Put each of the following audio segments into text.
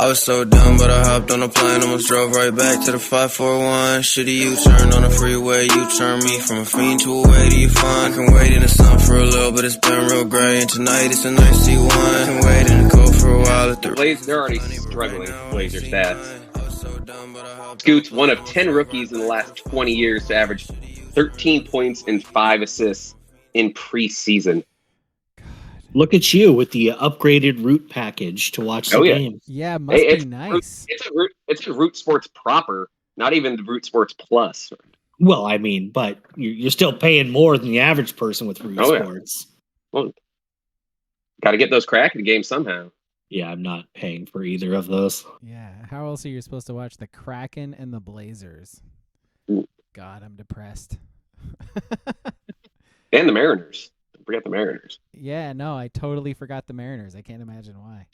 I was so dumb, but I hopped on a plane, almost drove right back to the 541. Shitty U-turn on the freeway, you turn me from a fiend to a way to you fun. I can wait in the sun for a little, but it's been real gray, and tonight it's a nice C1. I can wait in the cold for a while at the Blazers, they're already struggling, Blazer stats. Scoot's one of 10 rookies in the last 20 years to average 13 points and 5 assists in preseason. Look at you with the upgraded Root package to watch the game. Yeah, must be nice. It's a Root Sports proper, not even the Root Sports Plus. Well, I mean, but you're still paying more than the average person with Root Sports. Well, got to get those Kraken games somehow. Yeah, I'm not paying for either of those. Yeah, how else are you supposed to watch the Kraken and the Blazers? God, I'm depressed. And the Mariners. Don't forget the Mariners. Yeah, no, I totally forgot the Mariners. I can't imagine why.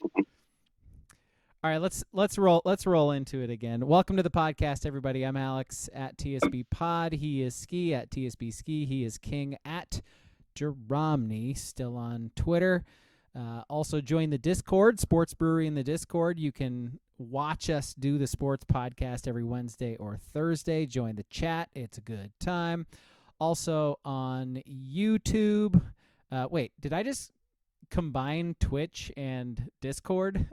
All right, let's roll into it again. Welcome to the podcast, everybody. I'm Alex at TSB Pod. He is Ski at TSB Ski. He is King at Jeromney, still on Twitter. Also join the Discord, Sports Brewery in the Discord. You can watch us do the sports podcast every Wednesday or Thursday. Join the chat. It's a good time. Also on YouTube. Wait, did I just combine Twitch and Discord?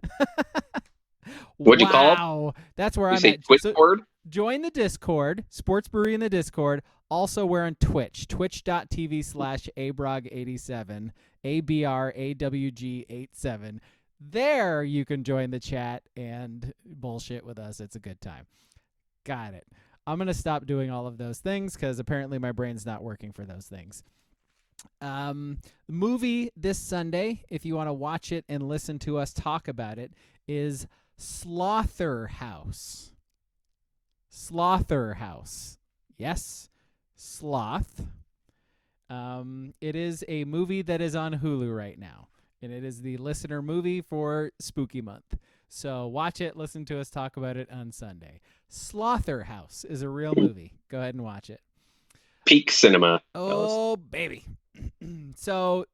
What'd you call it? That's where I'm at. Discord? So join the Discord, Sports Brewery in the Discord. Also, we're on Twitch, twitch.tv/abrog87, ABRAWG87. There you can join the chat and bullshit with us. It's a good time. Got it. I'm going to stop doing all of those things because apparently my brain's not working for those things. Movie this Sunday, if you want to watch it and listen to us talk about it, is Slaughterhouse. Slaughterhouse. Yes, Sloth. It is a movie that is on Hulu right now, and it is the listener movie for Spooky Month. So watch it, listen to us talk about it on Sunday. Slaughterhouse is a real movie. Go ahead and watch it. Peak cinema. Oh, baby. So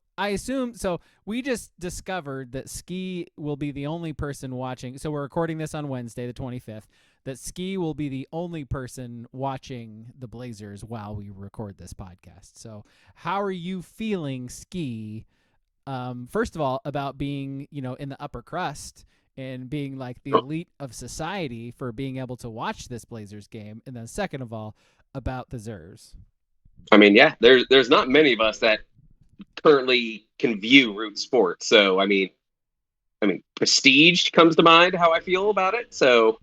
we just discovered that Ski will be the only person watching. So we're recording this on Wednesday, the 25th, that Ski will be the only person watching the Blazers while we record this podcast. So how are you feeling, Ski, first of all, about being, in the upper crust and being like the elite of society for being able to watch this Blazers game? And then second of all, about the Zers. I mean, yeah, there's not many of us that currently can view Root Sports. So, I mean, Prestige comes to mind how I feel about it. So,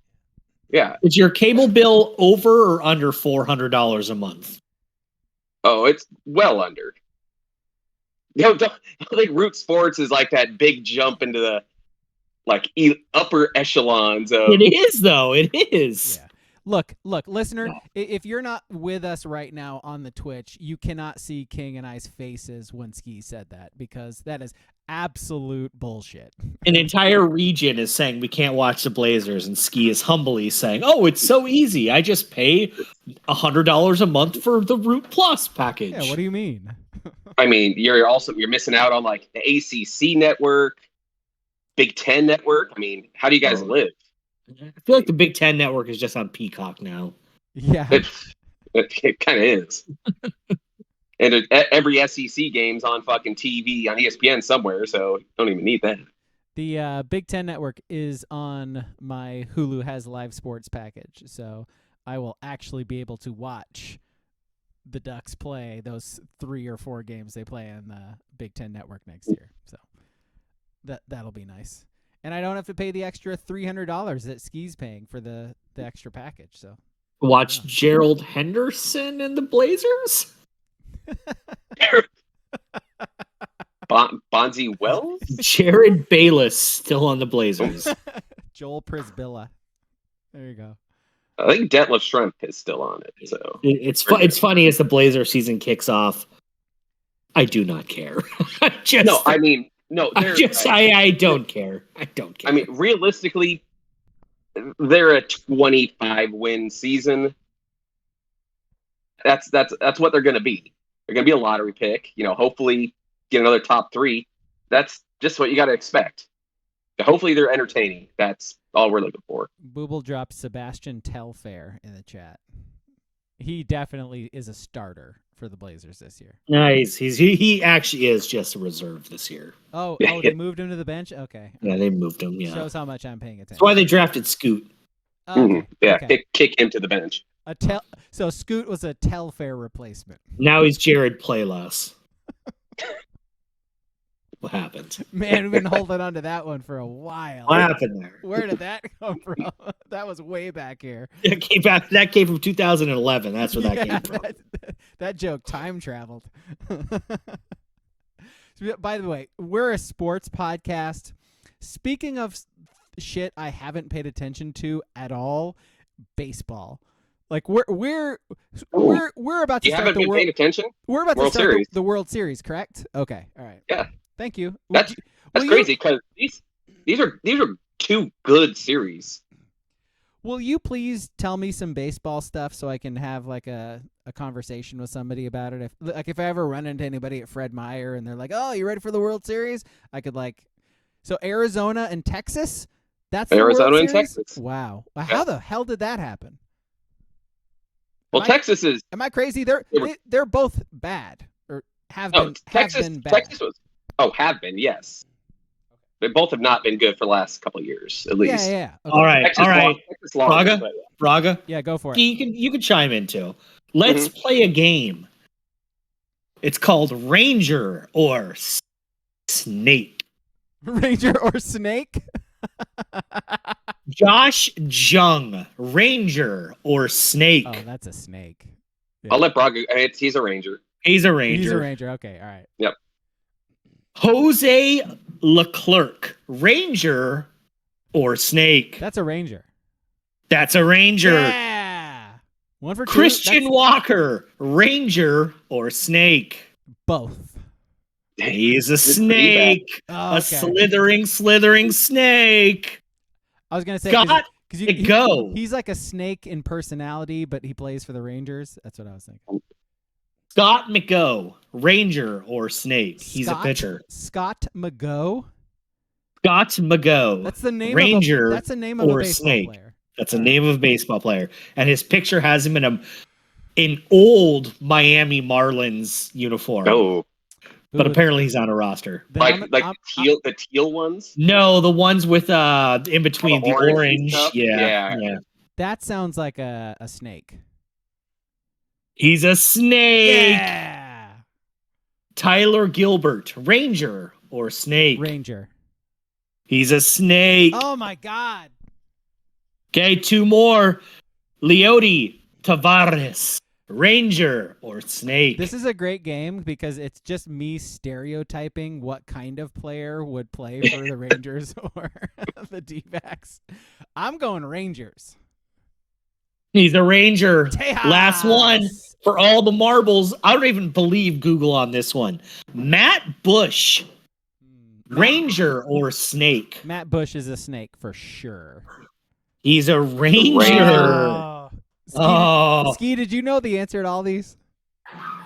yeah. Is your cable bill over or under $400 a month? Oh, it's well under. I think Root Sports is like that big jump into the upper echelons of. It is, though. It is. Yeah. Look, listener, if you're not with us right now on the Twitch, you cannot see King and I's faces when Ski said that, because that is absolute bullshit. An entire region is saying we can't watch the Blazers, and Ski is humbly saying, oh, it's so easy. I just pay $100 a month for the Root Plus package. Yeah, what do you mean? I mean, you're missing out on like the ACC network, Big Ten network. I mean, how do you guys live? I feel like the Big Ten network is just on Peacock now. Yeah. It kind of is. And every SEC game's on fucking TV on ESPN somewhere, so you don't even need that. The Big Ten network is on my Hulu has live sports package, so I will actually be able to watch the Ducks play those 3 or 4 games they play on the Big Ten network next year. So that'll be nice. And I don't have to pay the extra $300 that Ski's paying for the extra package. So watch Gerald Henderson and the Blazers. Bonzi Wells, Jared Bayless still on the Blazers. Joel Prisbilla. There you go. I think Detlef Schrempf is still on it. So it's funny as the Blazer season kicks off. I do not care. I don't care. I don't care. I mean, realistically, they're a 25-win season. That's what they're going to be. They're going to be a lottery pick. Hopefully get another top 3. That's just what you got to expect. hopefully they're entertaining. That's all we're looking for. Booble dropped Sebastian Telfair in the chat. He definitely is a starter for the Blazers this year. Nice. He actually is just a reserve this year. Oh, they moved him to the bench? Okay. Yeah, they moved him. Yeah, Shows how much I'm paying attention. that's why they drafted Scoot. Oh, okay. Yeah, Okay. kick him to the bench. So Scoot was a Telfair replacement. Now he's Jared Playless. What happened? Man, we've been holding on to that one for a while. What happened there? Where did that come from? That was way back here. That came from 2011. That's where that came from. That joke time traveled. By the way, we're a sports podcast. Speaking of shit I haven't paid attention to at all, baseball. Like we're about to You start haven't the been world. paying attention? We're about World to start Series. the World Series, correct? Okay, all right. Yeah. Thank you. That's will crazy because these are two good series. Will you please tell me some baseball stuff so I can have like a conversation with somebody about it? If I ever run into anybody at Fred Meyer and they're like, "Oh, you ready for the World Series?" I could so Arizona and Texas. That's Arizona the World and Series? Texas. Wow. How the hell did that happen? Well, Texas is. Am I crazy? They're both bad or have been bad. Texas was. Oh, have been, yes. They both have not been good for the last couple of years, at least. Yeah. Okay. All right, Texas Texas longer, Braga, but yeah. Braga. Yeah, go for it. You can chime in too. Let's play a game. It's called Ranger or Snake. Ranger or Snake? Josh Jung, Ranger or Snake. Oh, that's a snake. Yeah. I'll let Braga. He's a Ranger. He's a Ranger. He's a Ranger. Okay, all right. Yep. Jose Leclerc, Ranger or Snake. That's a Ranger. That's a Ranger. Yeah. One for two. Christian Walker, Ranger or Snake. Both. He's a snake. Oh, A slithering snake. I was gonna say Scott, because he's like a snake in personality, but he plays for the Rangers. That's what I was thinking. Scott McGough, Ranger or Snake. He's a pitcher. Scott McGough. Scott McGough. That's the name. Ranger. That's the name of a baseball snake. player. That's the name of a baseball player, and his picture has him in an old Miami Marlins uniform. Oh, but apparently he's on a roster. The teal ones. No, the ones with in between the orange. Stuff? Yeah. That sounds like a snake. He's a snake. Yeah. Tyler Gilbert, Ranger or Snake? Ranger. He's a snake. Oh my God. Okay, two more. Leody Tavares, Ranger or Snake? This is a great game because it's just me stereotyping what kind of player would play for the Rangers or the D-backs. I'm going Rangers. He's a Ranger. Tejas. Last one for all the marbles. I don't even believe Google on this one. Matt Bush, Ranger or Snake? Matt Bush is a snake for sure. He's a Ranger. Oh. Ski, did you know the answer to all these?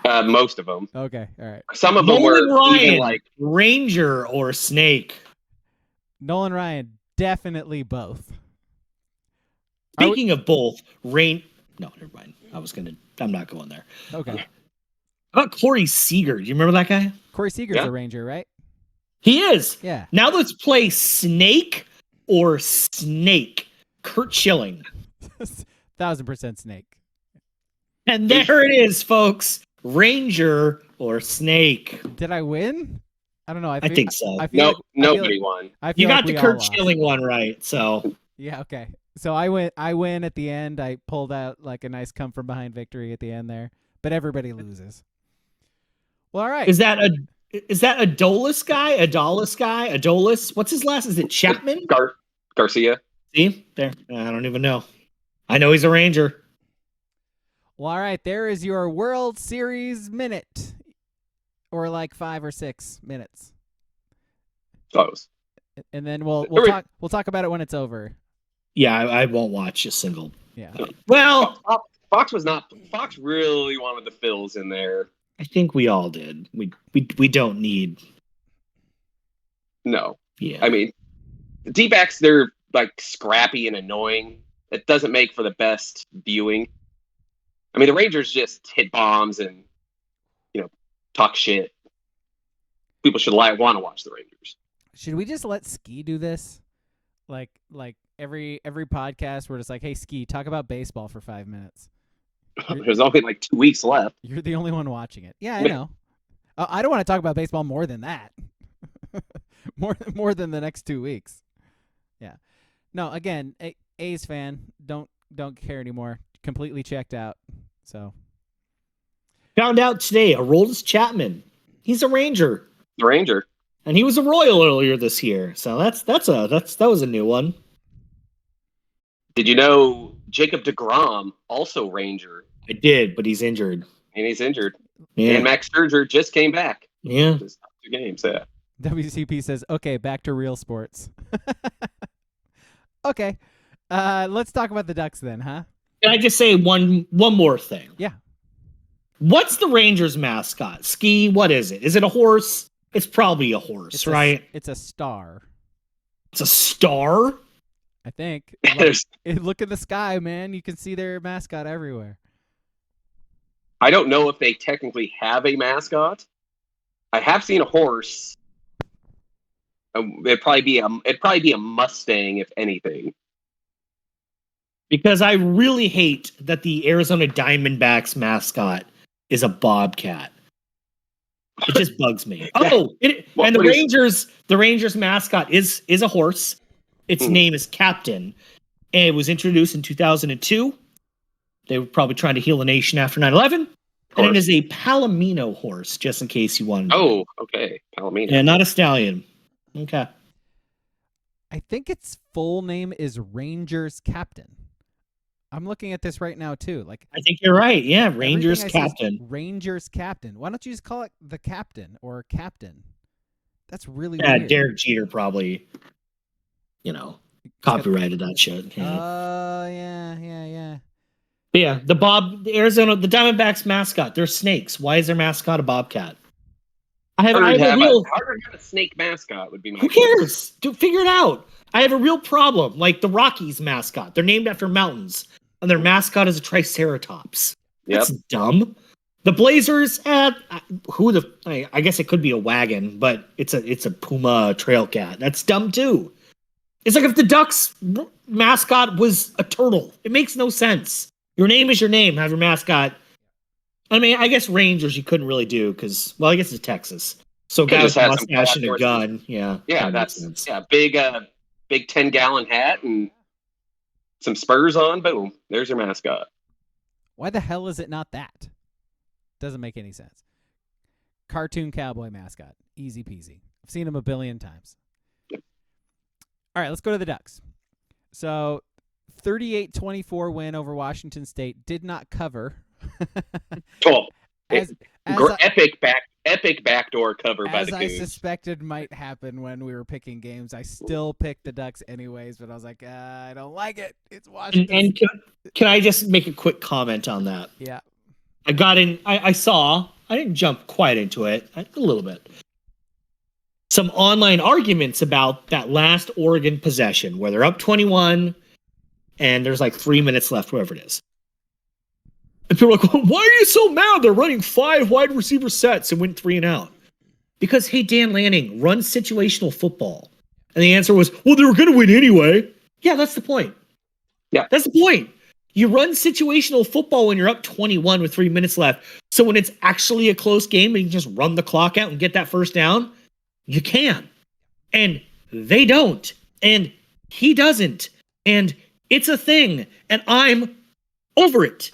Most of them. Okay, all right. Some of them Nolan were Ryan, even like Ranger or Snake? Nolan Ryan, definitely both. Speaking of both, No, never mind. I'm not going there. Okay. How about Corey Seager? Do you remember that guy? Corey Seager's a Ranger, right? He is. Yeah. Now let's play Snake or Snake. Kurt Schilling. 1000% snake. And there it is, folks. Ranger or Snake. Did I win? I don't know. I think so. Nobody won. You got the Kurt Schilling one right, so. Yeah, okay. So I win at the end. I pulled out like a nice come from behind victory at the end there. But everybody loses. Well, all right. Is that Adolis guy? Adolis? What's his last? Is it Chapman? Garcia. See? There. I don't even know. I know he's a Ranger. Well, all right. There is your World Series minute. Or like 5 or 6 minutes. Close. And then we'll talk about it when it's over. Yeah, I won't watch a single. Yeah. Well, Fox really wanted the Phils in there. I think we all did. We don't need. No. Yeah. I mean, The D-backs, they're like scrappy and annoying. It doesn't make for the best viewing. I mean, the Rangers just hit bombs and, talk shit. People should want to watch the Rangers. Should we just let Ski do this? Like every podcast, we're just like, hey, Ski, talk about baseball for 5 minutes. There's only like 2 weeks left. You're the only one watching it. Yeah, I know. I don't want to talk about baseball more than that. more than the next 2 weeks. Yeah. No, again, A's fan, don't care anymore. Completely checked out. So Found out today, Aroldis Chapman. He's a Ranger. The Ranger. And he was a Royal earlier this year. So that was a new one. Did you know Jacob deGrom, also Ranger? I did, but he's injured. And he's injured. Yeah. And Max Scherzer just came back. Yeah. Just 2 games, yeah. WCP says, okay, back to real sports. Okay. Let's talk about the Ducks then, huh? Can I just say one more thing? Yeah. What's the Rangers mascot? Ski, what is it? Is it a horse? It's probably a horse, right? It's a star. It's a star? I think. Look in the sky, man. You can see their mascot everywhere. I don't know if they technically have a mascot. I have seen a horse. It'd probably be a Mustang, if anything. Because I really hate that the Arizona Diamondbacks mascot is a bobcat. It just bugs me. The Rangers mascot is a horse. Its name is Captain, and it was introduced in 2002. They were probably trying to heal the nation after 9/11. And it is a Palomino horse, just in case you wanted to know. Oh, okay. Palomino. Yeah, not a stallion. Okay. I think its full name is Rangers Captain. I'm looking at this right now too. Like, I think you're right. Yeah, Rangers Captain. Rangers Captain. Why don't you just call it the Captain or Captain? That's really Yeah, weird. Derek Jeter probably, copyrighted that shit. Oh, yeah. But yeah, the Diamondbacks mascot, they're snakes. Why is their mascot a bobcat? Harder to have a snake mascot would be my Who cares? Dude, figure it out. I have a real problem. Like the Rockies mascot. They're named after mountains, and their mascot is a triceratops. That's dumb. The Blazers, I guess it could be a wagon, but it's a puma trail cat. That's dumb too. It's like if the Ducks mascot was a turtle. It makes no sense. Your name is your name. Have your mascot. I mean, I guess Rangers you couldn't really do because, I guess it's Texas. So guy with a mustache and a gun. Yeah. Yeah, big 10-gallon hat and some spurs on. Boom. There's your mascot. Why the hell is it not that? Doesn't make any sense. Cartoon cowboy mascot. Easy peasy. I've seen him a billion times. Yep. All right, let's go to the Ducks. So 38-24 win over Washington State. Did not cover. Epic backdoor cover by the Goons. As I suspected might happen when we were picking games, I still picked the Ducks anyways, but I was like, I don't like it. It's Washington. And can I just make a quick comment on that? Yeah. I got in, I saw, I didn't jump quite into it, a little bit. Some online arguments about that last Oregon possession where they're up 21 and there's like 3 minutes left, whatever it is. And people are like, why are you so mad? They're running 5 wide receiver sets and went 3 and out. Because, hey, Dan Lanning, run situational football. And the answer was, well, they were going to win anyway. Yeah, that's the point. Yeah. That's the point. You run situational football when you're up 21 with 3 minutes left. So when it's actually a close game and you can just run the clock out and get that first down, you can. And they don't. And he doesn't. And it's a thing. And I'm over it.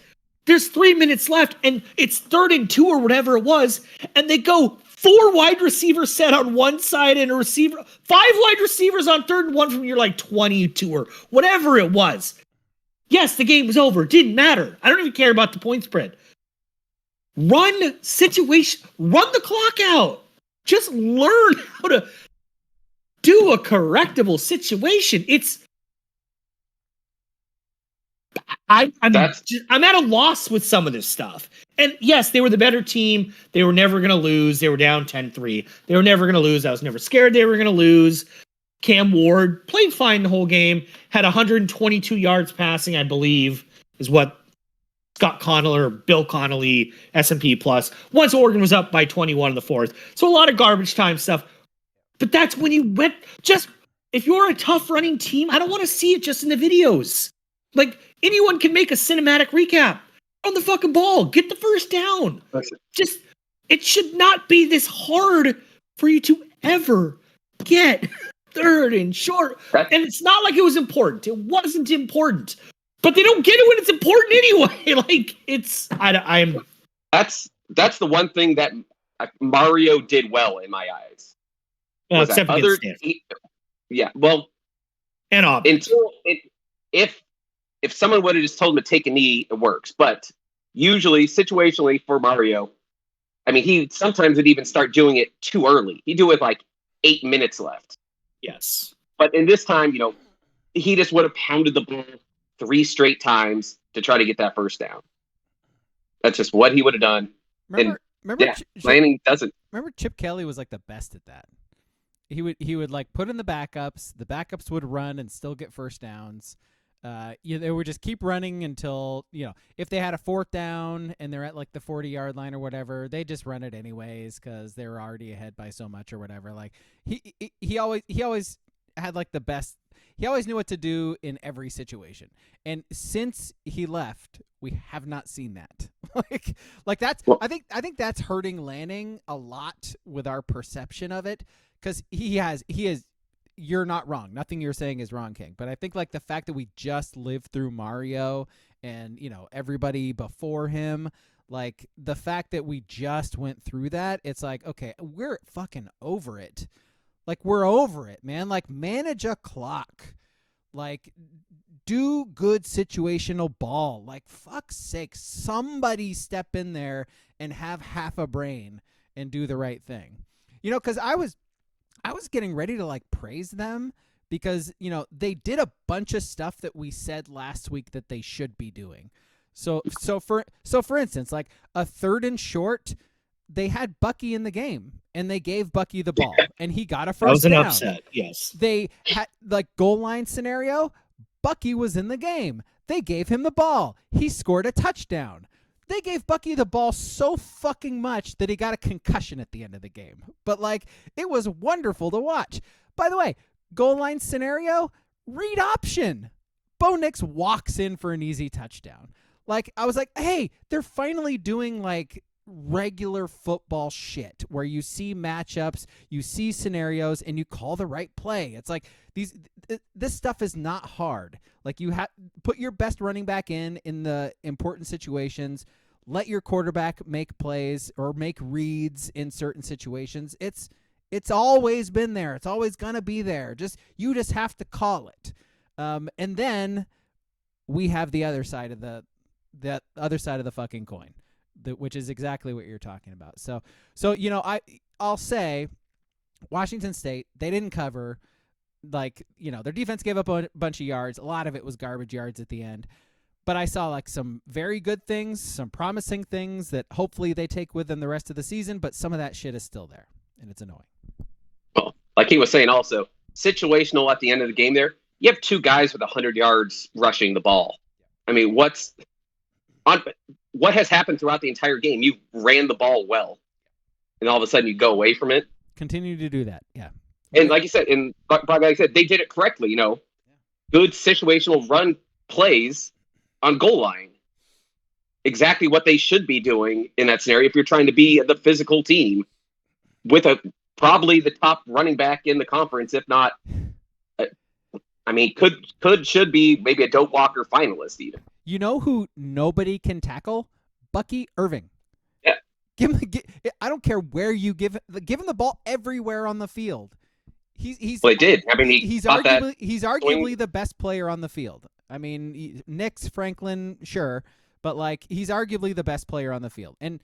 There's 3 minutes left, and it's 3rd and 2 or whatever it was, and they go 4 wide receiver set on one side and 5 wide receivers on 3rd and 1 from your 22 or whatever it was. Yes, the game was over. It didn't matter. I don't even care about the point spread. Run the clock out. Just learn how to do a correctable situation. I'm at a loss with some of this stuff. And yes, they were the better team. They were never going to lose. They were down 10-3. They were never going to lose. I was never scared they were going to lose. Cam Ward played fine the whole game, had 122 yards passing, I believe, is what Scott Connell or Bill Connolly S&P plus. Once Oregon was up by 21 in the fourth. So a lot of garbage time stuff. But that's when you went just if you're a tough running team, I don't want to see it just in the videos. Like anyone can make a cinematic recap on the fucking ball, get the first down. Just it should not be this hard for you to ever get third and short. And it's not like it was important. It wasn't important. But they don't get it when it's important anyway. Like it's I'm that's the one thing that Mario did well in my eyes. Except other, yeah, well, and until if someone would have just told him to take a knee, it works. But usually, situationally for Mario, I mean, he sometimes would even start doing it too early. He'd do it with like 8 minutes left. Yes. But in this time, he just would have pounded the ball 3 straight times to try to get that first down. That's just what he would have done. Remember Lanning doesn't. Remember Chip Kelly was like the best at that. He would like put in the backups would run and still get first downs. They would just keep running until, if they had a 4th down and they're at like the 40-yard line or whatever, they just run it anyways because they were already ahead by so much or whatever. Like he always had like the best. He always knew what to do in every situation. And since he left, we have not seen that. like that's I think that's hurting Lanning a lot with our perception of it because he is. You're not wrong. Nothing you're saying is wrong, King. But I think like the fact that we just lived through Mario and, everybody before him, like the fact that we just went through that, it's like, okay, we're fucking over it. Like we're over it, man. Like manage a clock. Like do good situational ball. Like fuck's sake, somebody step in there and have half a brain and do the right thing. Because I was getting ready to like praise them because, they did a bunch of stuff that we said last week that they should be doing. So for instance, like a 3rd and short, they had Bucky in the game and they gave Bucky the ball and he got a first down. That was an upset. Yes. They had like goal line scenario. Bucky was in the game. They gave him the ball. He scored a touchdown. They gave Bucky the ball so fucking much that he got a concussion at the end of the game. But, like, it was wonderful to watch. By the way, goal line scenario, read option. Bo Nix walks in for an easy touchdown. Like, I was like, hey, they're finally doing, like, regular football shit where you see matchups, you see scenarios, and you call the right play. It's like this stuff is not hard. Like you put your best running back in the important situations, let your quarterback make plays or make reads in certain situations. It's always been there. It's always gonna be there. You just have to call it. And then we have the other side of the fucking coin. Which is exactly what you're talking about. So I'll say Washington State, they didn't cover. Like, their defense gave up a bunch of yards. A lot of it was garbage yards at the end. But I saw like some very good things, some promising things that hopefully they take with them the rest of the season, but some of that shit is still there, and it's annoying. Well, like he was saying also, situational at the end of the game there, you have 2 guys with 100 yards rushing the ball. I mean, what has happened throughout the entire game? You ran the ball well, and all of a sudden you go away from it. Continue to do that, yeah. And like you said, they did it correctly. Good situational run plays on goal line. Exactly what they should be doing in that scenario if you're trying to be the physical team with probably the top running back in the conference, if not. Should be maybe a Dope Walker finalist even. You know who nobody can tackle? Bucky Irving. Yeah. I don't care where you give him the ball everywhere on the field. He's well, he did. I mean, he's arguably the best player on the field. I mean, Nix, Franklin, sure, but like he's arguably the best player on the field. And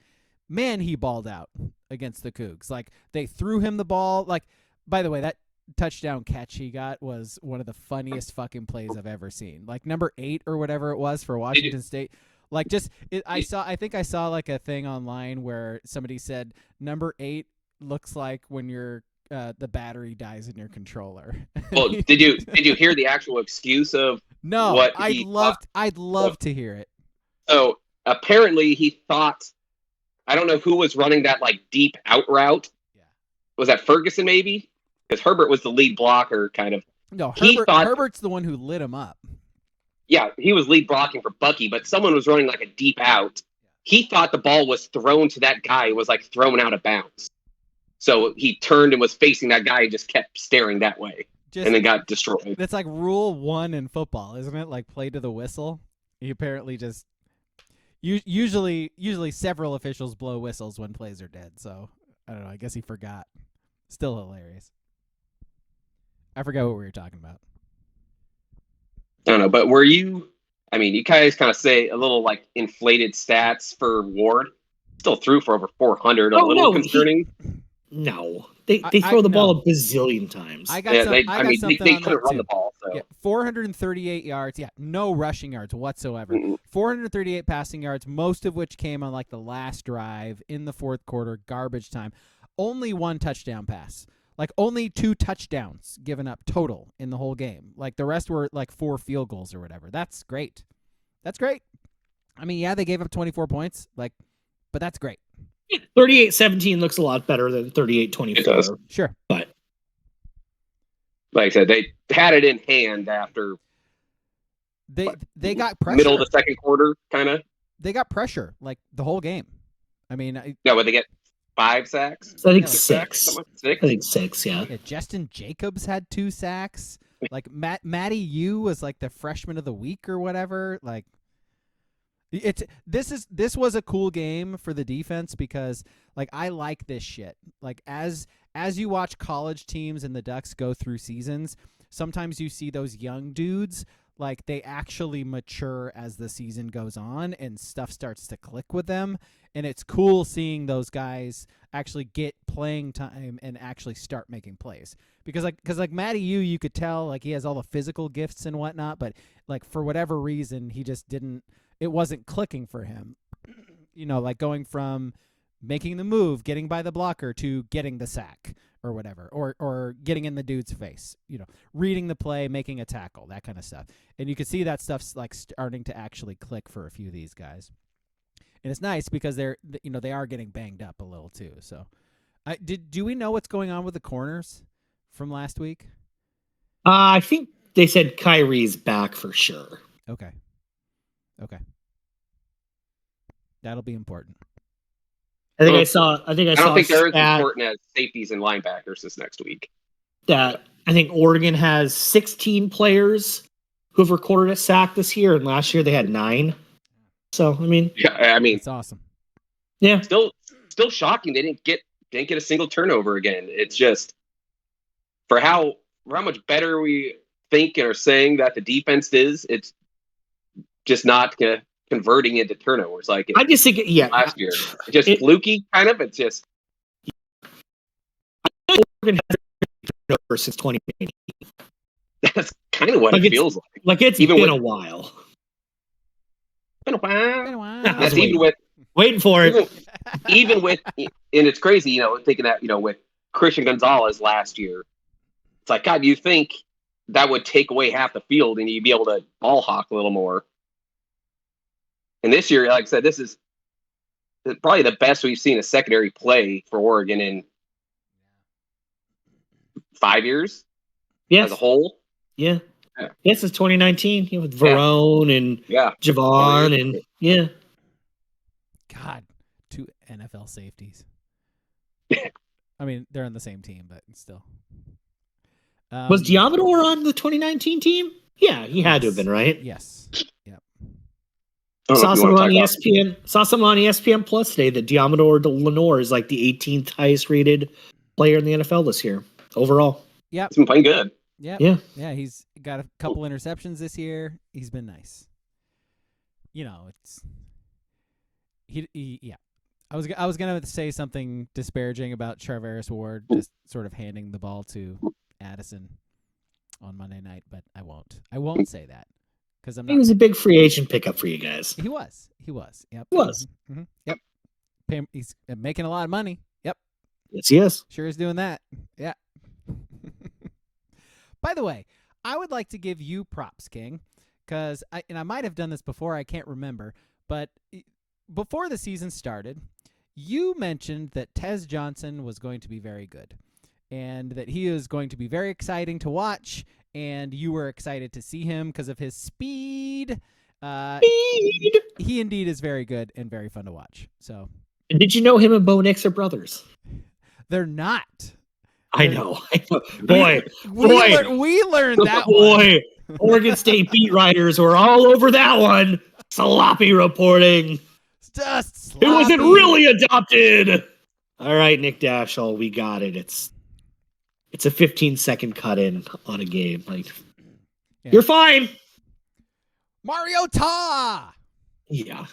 man, he balled out against the Cougs. Like they threw him the ball. Like, by the way, that touchdown catch he got was one of the funniest fucking plays I've ever seen. Like number 8 or whatever it was for Washington State. Like I think I saw like a thing online where somebody said number 8 looks like when you're the battery dies in your controller. Well, did you hear the actual excuse of No, what I'd love to hear it. So apparently he thought, I don't know who was running that like deep out route. Yeah. Was that Ferguson maybe? Because Herbert was the lead blocker, kind of. No, He thought Herbert's the one who lit him up. Yeah, he was lead blocking for Bucky, but someone was running like a deep out. He thought the ball was thrown to that guy. It was like thrown out of bounds. So he turned and was facing that guy and just kept staring that way. And then got destroyed. That's like rule 1 in football, isn't it? Like play to the whistle. He apparently just usually several officials blow whistles when plays are dead. So I don't know. I guess he forgot. Still hilarious. I forgot what we were talking about. I don't know, but were you? I mean, you guys kind of say a little like inflated stats for Ward. Still threw for over 400. A little concerning. No, they throw the ball a bazillion times. They couldn't run the ball. So. Yeah, 438 yards. Yeah, no rushing yards whatsoever. 438 passing yards, most of which came on like the last drive in the fourth quarter, garbage time. Only 1 touchdown pass. Like only 2 touchdowns given up total in the whole game. Like the rest were like 4 field goals or whatever. That's great. That's great. I mean, yeah, they gave up 24 points, but that's great. 38-17 looks a lot better than 38-24. It does. Sure. But like I said, they had it in hand after they got pressure. Middle of the second quarter, kind of. They got pressure like the whole game. I mean, would they get 5 sacks? I think 6. 6? I think 6, yeah. Justin Jacobs had 2 sacks. Like Matty Yu was like the freshman of the week or whatever. Like this was a cool game for the defense because like I like this shit. Like as you watch college teams and the Ducks go through seasons, sometimes you see those young dudes like they actually mature as the season goes on and stuff starts to click with them, and it's cool seeing those guys actually get playing time and actually start making plays. Because Matty Yu, you could tell like he has all the physical gifts and whatnot, but like for whatever reason he just didn't. It wasn't clicking for him, like going from making the move, getting by the blocker to getting the sack or whatever, or getting in the dude's face, reading the play, making a tackle, that kind of stuff. And you can see that stuff's like starting to actually click for a few of these guys. And it's nice because they are getting banged up a little too. So do we know what's going on with the corners from last week? I think they said Kyrie's back for sure. Okay. That'll be important. I don't think they're as important as safeties and linebackers this next week. That I think Oregon has 16 players who have recorded a sack this year, and last year they had 9. So it's awesome. Yeah, still shocking. They didn't get a single turnover again. It's just for how much better we think and are saying that the defense is. It's just not converting into turnovers like I just think last year. It's just fluky, kind of. It's just Oregon has turnover since 2018. That's kind of what it feels like. Like it's even been a while. Been a while. That's even with waiting for it. Even with, and it's crazy, thinking that with Christian Gonzalez last year, it's like God. You think that would take away half the field and you'd be able to ball hawk a little more. And this year, like I said, this is probably the best we've seen a secondary play for Oregon in 5 years. Yes. As a whole. Yeah. Yes, it's 2019 with Verone and Javon and God, 2 NFL safeties. I mean, they're on the same team, but still. Was Diamador on the 2019 team? Yeah, he had to have been, right? Yes. Yep. Saw someone on ESPN Plus today that Diamador Lenore is like the 18th highest rated player in the NFL this year overall. Yeah, he's been playing good. Yeah. He's got a couple interceptions this year. He's been nice. It's he. I was gonna say something disparaging about Charvarius Ward just sort of handing the ball to Addison on Monday night, but I won't. I won't say that. He was a big free agent pickup for you guys. He was. Yep. He was. Mm-hmm. Yep. He's making a lot of money. Yep. Yes, he is. Sure is doing that. Yeah. By the way, I would like to give you props, King, because I might have done this before. I can't remember, but before the season started, you mentioned that Tez Johnson was going to be very good, and that he is going to be very exciting to watch. And you were excited to see him because of his speed. He indeed is very good and very fun to watch. So, did you know him and Bo Nix are brothers? They're not. I know. Boy, we learned that boy. Oregon State beat writers were all over that one. Sloppy reporting. Just sloppy. It wasn't really adopted. All right, Nick Dashall, we got it. It's a 15-second cut in on a game. Like, You're fine. Mariota. Yeah.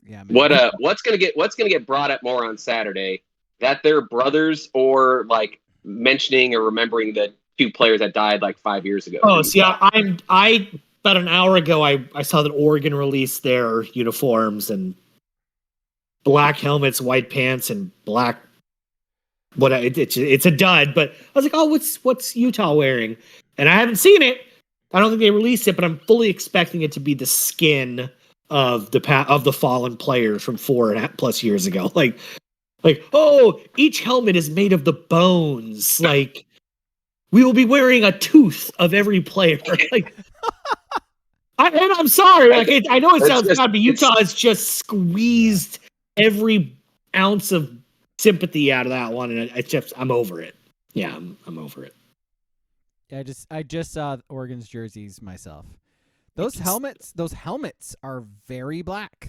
Yeah. Man. What's gonna get brought up more on Saturday? That they're brothers, or like mentioning or remembering the two players that died like 5 years ago? Oh, see, I about an hour ago I saw that Oregon released their uniforms and black helmets, white pants, and black. It's a dud, but I was like, oh, what's Utah wearing? And I haven't seen it. I don't think they released it, but I'm fully expecting it to be the skin of the fallen players from 4+ years ago. Like, oh, each helmet is made of the bones. Like, we will be wearing a tooth of every player. Like, I'm sorry. Like, I know it sounds bad, but Utah has just squeezed every ounce of sympathy out of that one, and I'm over it. Yeah, I'm over it. Yeah, I just saw Oregon's jerseys myself. Those helmets are very black.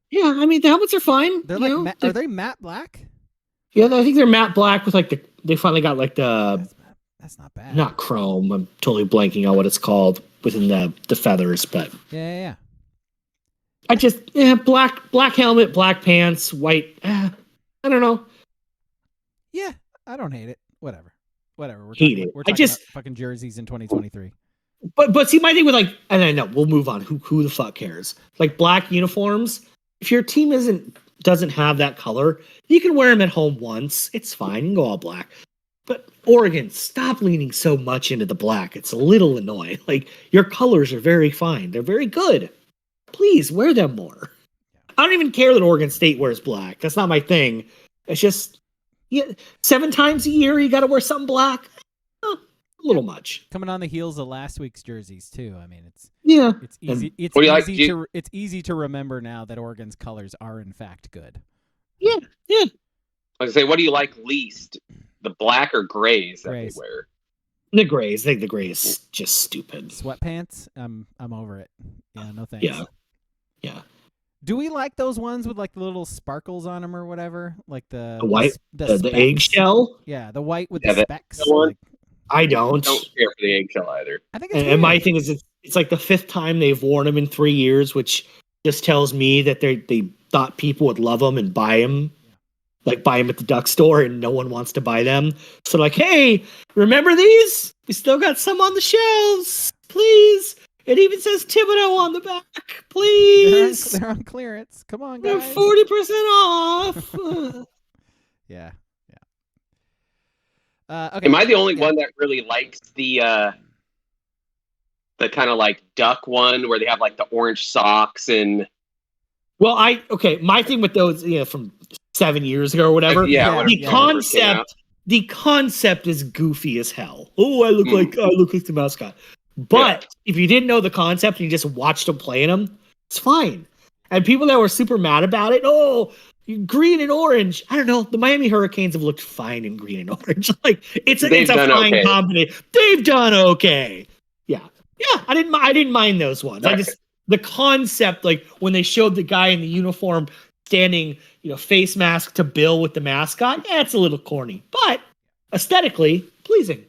Yeah, I mean the helmets are fine. They're like are they matte black? Yeah, I think they're matte black with like they finally got like the. That's not bad. Not chrome. I'm totally blanking on what it's called within the feathers, but yeah. I just black helmet, black pants, white. I don't know. Yeah, I don't hate it. Whatever. We're talking about fucking jerseys in 2023. But see, my thing with and I know we'll move on. Who the fuck cares? Like black uniforms. If your team doesn't have that color, you can wear them at home once. It's fine. You can go all black. But Oregon, stop leaning so much into the black. It's a little annoying. Like, your colors are very fine. They're very good. Please wear them more. I don't even care that Oregon State wears black. That's not my thing. It's just 7 times a year you got to wear something black. A little much. Coming on the heels of last week's jerseys too. I mean, it's easy. It's easy to remember now that Oregon's colors are in fact good. Yeah. I was gonna say, what do you like least? The black or grays that they wear? The grays. I think the gray is just stupid. Sweatpants? I'm over it. Yeah, no thanks. Yeah. Do we like those ones with like the little sparkles on them or whatever? Like the white, the eggshell? Yeah, the white with the specks. I don't care for the eggshell either. I think it's and my thing is it's like the 5th time they've worn them in 3 years, which just tells me that they thought people would love them and buy them. Like, buy them at the duck store and no one wants to buy them. So like, hey, remember these? We still got some on the shelves. Please. It even says Thibodeau on the back. Please. They're on clearance. Come on, guys. They're 40% off. Yeah. Okay. Am I the only one that really likes the kind of like duck one where they have like the orange socks and? Well, my thing with those, from 7 years ago or whatever. The concept is goofy as hell. Oh, I look like the mascot. But if you didn't know the concept and you just watched them playing them, it's fine. And people that were super mad about it, green and orange. I don't know. The Miami Hurricanes have looked fine in green and orange. Like it's a fine combination. They've done okay. Yeah. I didn't mind those ones. Okay. The concept, like when they showed the guy in the uniform standing, face mask to Bill with the mascot, it's a little corny, but aesthetically pleasing.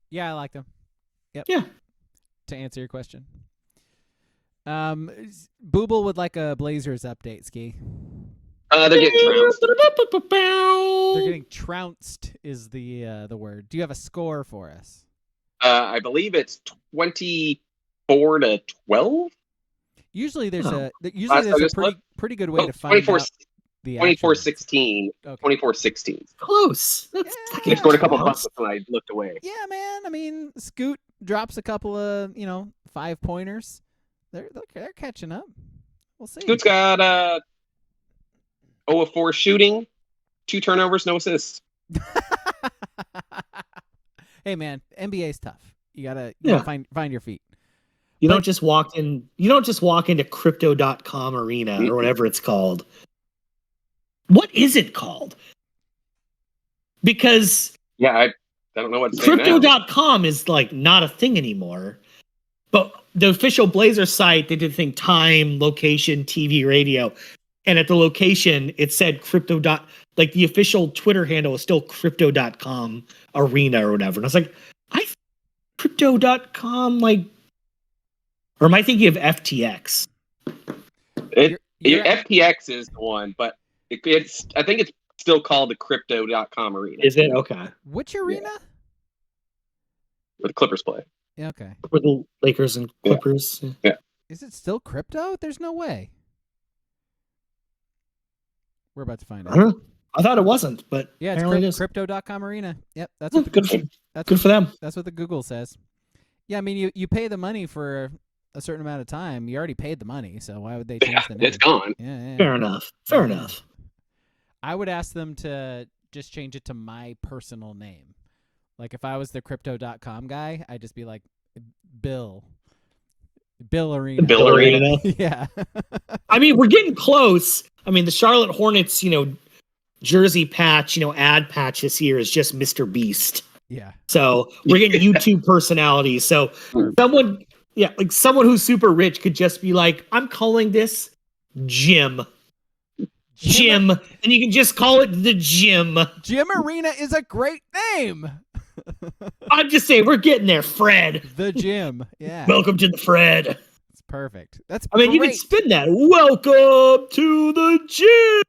Yeah, I like them. Yep. Yeah. To answer your question. Booble would like a Blazers update, Ski. They're getting trounced. They're getting trounced is the word. Do you have a score for us? I believe it's 24-12. Usually there's a pretty good way to find out. The actual 24-16. Okay. 24-16. Close. Yeah. They scored a couple Close. buckets when I looked away. Yeah, man. I mean, Scoot drops a couple of 5-pointers. They're catching up. We'll see. Scoot's got 0 of 4 shooting, 2 turnovers, no assists. Hey, man, NBA's tough. You gotta find your feet. You don't just walk into crypto.com arena or whatever it's called. What is it called? Because I don't know what to say now. crypto.com is like not a thing anymore. But the official Blazers site, they did the thing time, location, TV, radio. And at the location, it said crypto. Like the official Twitter handle is still crypto.com arena or whatever. And I was like, crypto.com, like, or am I thinking of FTX? FTX is the one, but it's I think it's still called the crypto.com arena. Is it? Okay. Which arena? Where the Clippers play. Yeah, okay. Where the Lakers and Clippers. Yeah. Is it still crypto? There's no way. We're about to find out. I don't know. I thought it wasn't, but Yeah, apparently it's it is. crypto.com arena. Yep, that's Good for them. That's what the Google says. Yeah, I mean, you pay the money for a certain amount of time. You already paid the money, so why would they change the name? It's gone. Yeah. Fair enough. I would ask them to just change it to my personal name. Like if I was the crypto.com guy, I'd just be like Bill Arena. Bill Arena. Yeah. I mean, we're getting close. I mean, the Charlotte Hornets, jersey patch, ad patch this year is just Mr. Beast. Yeah. So we're getting YouTube personalities. So someone who's super rich could just be like, I'm calling this Jim, and you can just call it the Gym. Gym Arena is a great name. I'm just saying, we're getting there, Fred. The Gym. Yeah. Welcome to the Fred. It's perfect. That's I mean, you can spin that. Welcome to the Gym.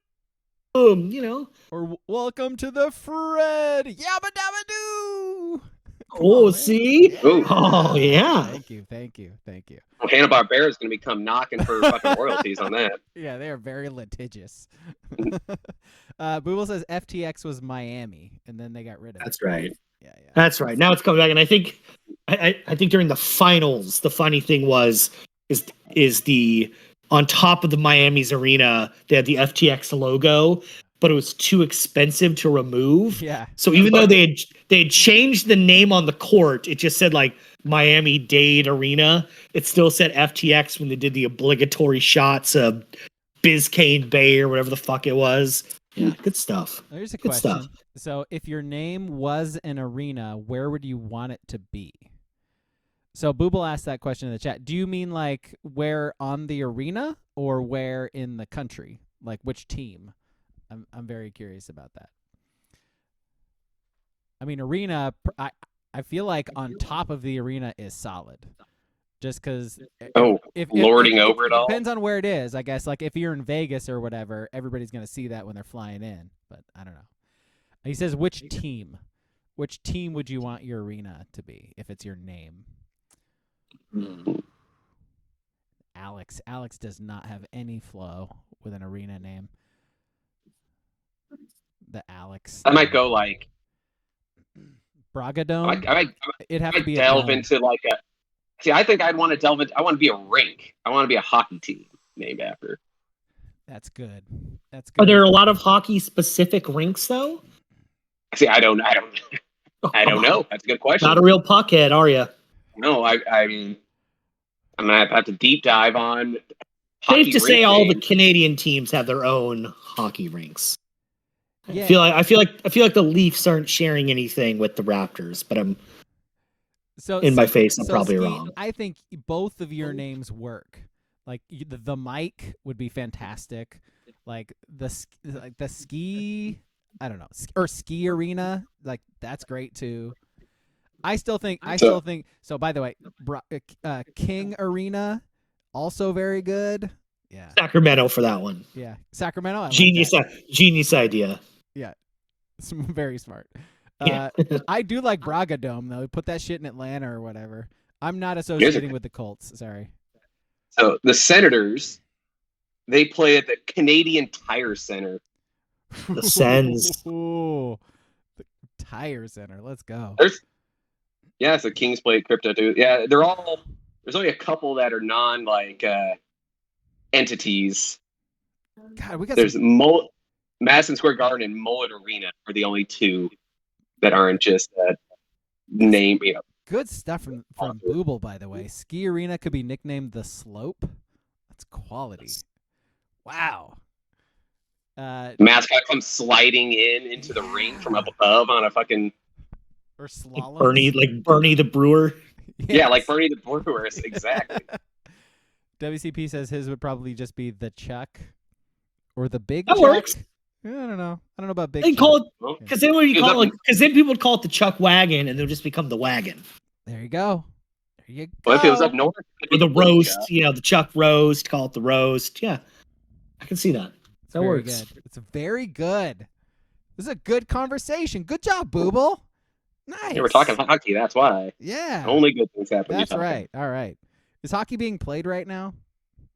Or welcome to the Fred. Yabba dabba doo. Oh, see? Ooh. Oh, yeah. Thank you. Well, Hanna-Barbera is going to be come knocking for fucking royalties on that. Yeah, they are very litigious. Booble says FTX was Miami, and then they got rid of it. That's right. Yeah. That's right. Now it's coming back, and I think during the finals, the funny thing is the on top of the Miami's arena, they had the FTX logo, but it was too expensive to remove. Yeah. So even though they had changed the name on the court, it just said like Miami-Dade Arena. It still said FTX when they did the obligatory shots of Biscayne Bay or whatever the fuck it was. Yeah, good stuff. Here's a Good question. stuff. So if your name was an arena, where would you want it to be? So Booble asked that question in the chat. Do you mean like where on the arena or where in the country? Like which team? I'm very curious about that. I mean, arena, I feel like on top of the arena is solid. Just because if lording over it all. Depends on where it is, I guess. Like if you're in Vegas or whatever, everybody's going to see that when they're flying in. But I don't know. He says, which team? Which team would you want your arena to be if it's your name? Alex does not have any flow with an arena name. The Alex. I might go like Braga Dome. It'd have to be delve into like a. See, I think I'd want to delve into. I want to be a rink. I want to be a hockey team named after. That's good. Are there a lot of hockey specific rinks though? See, I don't know. That's a good question. Not a real puckhead, are you? No, I mean, I'm gonna have to deep dive on. Safe to say, all the Canadian teams have their own hockey rinks. Yeah. I feel like the Leafs aren't sharing anything with the Raptors, but I'm my face. I'm probably wrong. I think both of your names work. Like the Mike would be fantastic. Like the ski, I don't know, or ski arena. Like that's great too. I still think. So by the way, King Arena, also very good. Yeah. Sacramento for that one. Yeah, Sacramento. Genius idea. Yeah, it's very smart. Yeah. I do like Braga Dome though. Put that shit in Atlanta or whatever. I'm not associating with the Colts. Sorry. So the Senators, they play at the Canadian Tire Center The Sens. Ooh, the Tire Center. Let's go. It's a Kings Plate crypto too. Yeah, there's only a couple that are non entities. God, we got There's Madison Square Garden and Mullet Arena are the only two that aren't just name. good stuff from Booble, by the way. Ski Arena could be nicknamed the Slope. That's quality. Wow. Mascot comes sliding into the ring from up above on a fucking or slalom. Bernie the Brewer. Yes. Yeah, like Bernie the Brewer. Exactly. WCP says his would probably just be the Chuck or the Big That Chuck. works. I don't know. I don't know about Big They Chuck. call it because then people would call it the Chuck Wagon, and they'll just become the wagon. There you go. There you go. Well, if it was up north, Or the roast, the Chuck roast. Call it the roast. Yeah, I can see that. That very works. Good. It's very good. This is a good conversation. Good job, Booble. Nice. Yeah, we're talking hockey. That's why. Yeah. Only good things happen. That's right. All right. Is hockey being played right now?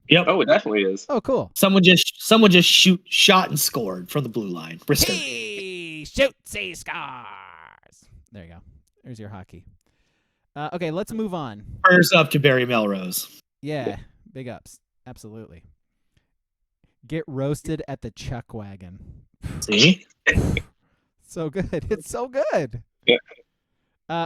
Yep. Oh, it definitely is. Oh, cool. Someone just shot and scored from the blue line. Brister. He shoots, he scores. There you go. There's your hockey. Okay, let's move on. Prayers up to Barry Melrose. Yeah, big ups. Absolutely. Get roasted at the Chuck Wagon. See? So good. It's so good. Yeah.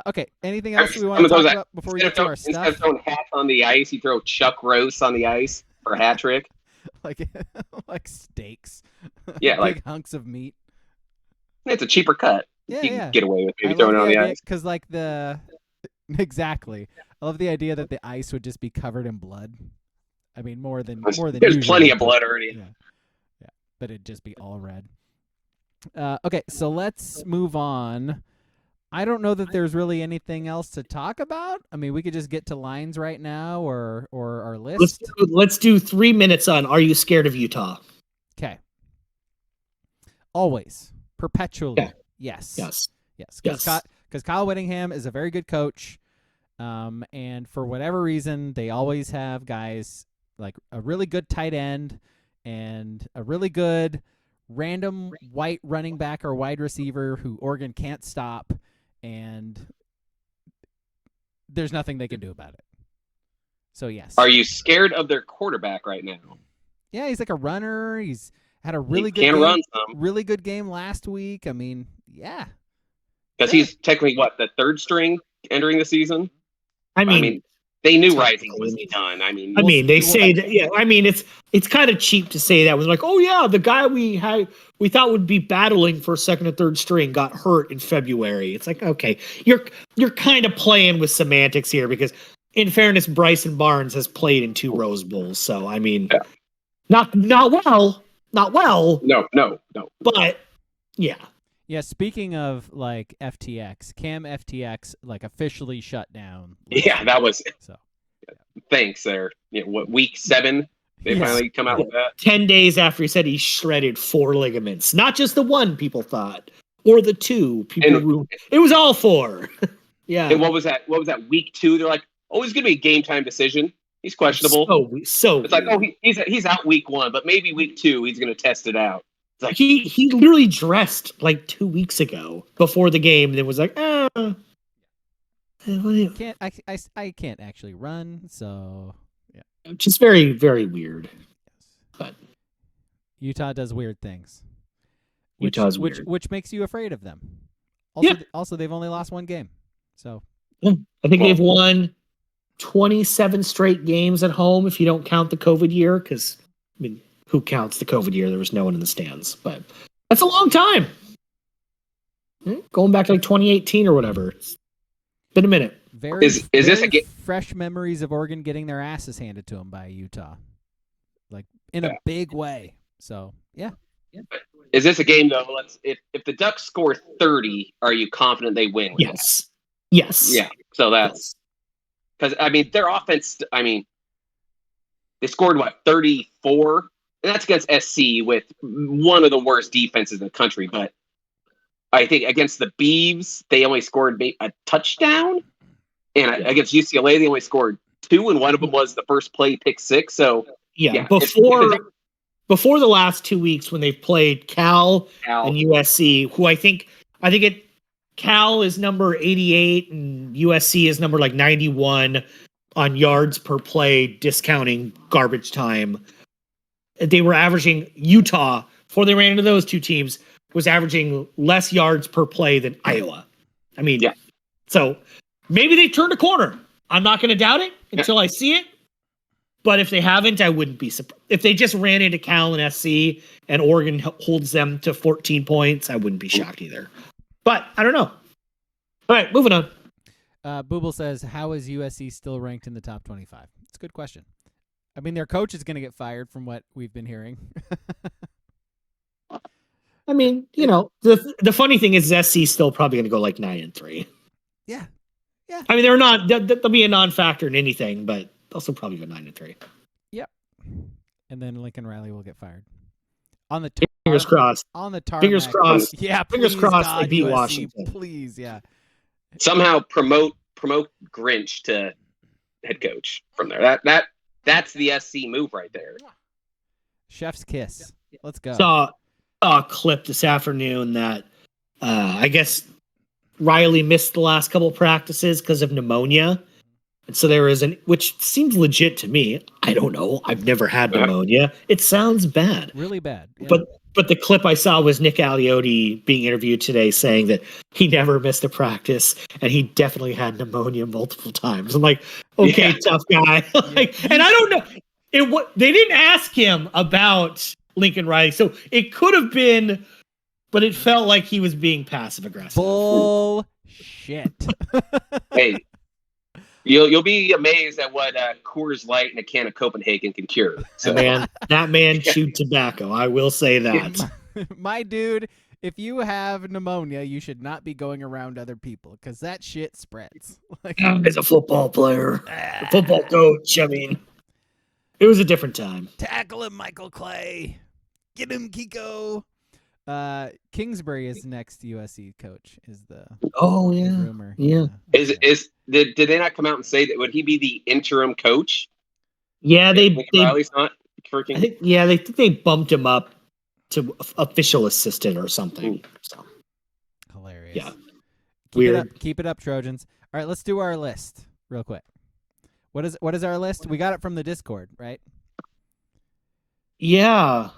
Okay, anything else we want to talk about before we get to our Instead stuff? of throwing hats on the ice, you throw Chuck roasts on the ice for a hat trick. like steaks. Yeah, big hunks of meat. It's a cheaper cut. Yeah, You can yeah. get away with maybe throwing it on the ice. Because exactly. I love the idea that the ice would just be covered in blood. I mean, more than There's usual, plenty of blood already. Yeah, but it'd just be all red. Okay, so let's move on. I don't know that there's really anything else to talk about. I mean, we could just get to lines right now or our list. Let's do 3 minutes on Are You Scared of Utah? Okay. Always. Perpetually. Okay. Yes. Yes. Because Kyle Whittingham is a very good coach. And for whatever reason, they always have guys like a really good tight end and a really good random white running back or wide receiver who Oregon can't stop, and there's nothing they can do about it. So, yes. Are you scared of their quarterback right now? Yeah, he's like a runner. He's had a really good can game, run some. really good game last week. I mean, yeah. Because he's technically, the third string entering the season? I mean, they knew Rising was done. They say that. Yeah, I mean, it's kind of cheap to say that. It was like, oh yeah, the guy we thought would be battling for second or third string got hurt in February. It's like, okay, you're kind of playing with semantics here because, in fairness, Bryson Barnes has played in 2 Rose Bowls, so I mean, not well. No. But yeah. Yeah, speaking of like FTX, Cam FTX officially shut down. Yeah, that was so. Thanks there. Week 7 they finally come out with that. 10 days after he said he shredded 4 ligaments, not just the 1 people thought or the 2 people. It was all 4. Yeah. And what was that? Week 2? They're like, oh, it's gonna be a game time decision. He's questionable. So it's like, oh, he's out week 1, but maybe week 2 he's gonna test it out. Like, he literally dressed like 2 weeks ago before the game and it was like, I can't actually run, so yeah. Just very, very weird. But Utah does weird things. Utah's weird. Which makes you afraid of them. Also, they've only lost 1 game. So I think they've won 27 straight games at home if you don't count the COVID year, because who counts the COVID year? There was no one in the stands, but that's a long time. Going back to 2018 or whatever. It's been a minute. Is this a fresh memories of Oregon getting their asses handed to them by Utah, in a big way? So yeah. Is this a game though? If the Ducks score 30, are you confident they win? Yes. Yeah. So that's because their offense. They scored 34. And that's against SC with one of the worst defenses in the country. But I think against the Beavs, they only scored a touchdown. And against UCLA, they only scored 2, and one of them was the first play pick 6. So, before the last 2 weeks when they've played Cal and USC, who I think Cal is number 88 and USC is number like 91 on yards per play, discounting garbage time. They were averaging Utah before they ran into those two teams was averaging less yards per play than Iowa. I mean, so maybe they turned a corner. I'm not going to doubt it until I see it. But if they haven't, I wouldn't be surprised. If they just ran into Cal and SC and Oregon holds them to 14 points, I wouldn't be shocked either. But I don't know. All right, moving on. Booble says, how is USC still ranked in the top 25? It's a good question. I mean, their coach is going to get fired from what we've been hearing. I mean, you know, the funny thing is SC still probably going to go like 9-3. Yeah. I mean, they're not. They'll be a non-factor in anything, but they'll still probably go 9-3. Yep. And then Lincoln Riley will get fired. On the fingers crossed. On the tarmac. Fingers crossed. Yeah. Fingers crossed. God, they beat USC, Washington. Please, yeah. Somehow promote Grinch to head coach from there. That's the SC move right there. Chef's kiss. Let's go. Saw a clip this afternoon that I guess Riley missed the last couple of practices because of pneumonia. And so there is which seems legit to me. I don't know. I've never had pneumonia. It sounds bad. Really bad. Yeah. But the clip I saw was Nick Aliotti being interviewed today saying that he never missed a practice and he definitely had pneumonia multiple times. I'm like, okay, tough guy. And I don't know. They didn't ask him about Lincoln Riley. So it could have been, but it felt like he was being passive aggressive. Bullshit. Hey, you'll be amazed at what Coors Light and a can of Copenhagen can cure. So. That man chewed tobacco. I will say that. My dude, if you have pneumonia, you should not be going around other people because that shit spreads. As a football player, a football coach, I mean, it was a different time. Tackle him, Michael Clay. Get him, Kiko. Kingsbury is next USC coach. Is the rumor? Yeah. Did they not come out and say that would he be the interim coach? Yeah, Riley's not. I think, they think they bumped him up to official assistant or something. So hilarious. Yeah, weird. Keep it up, Trojans. All right, let's do our list real quick. What is our list? We got it from the Discord, right? Yeah.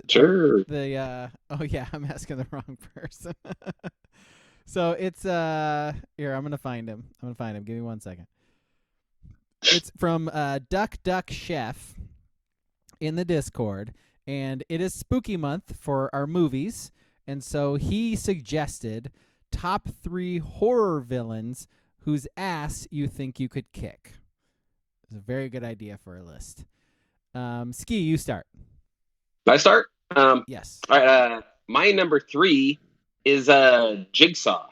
Sure. I'm asking the wrong person. So it's here, I'm gonna find him. Give me 1 second. It's from Duck Chef in the Discord, and it is spooky month for our movies, and so he suggested top 3 horror villains whose ass you think you could kick. It's a very good idea for a list. Ski, you start. I start? Yes. All right. My number 3 is Jigsaw,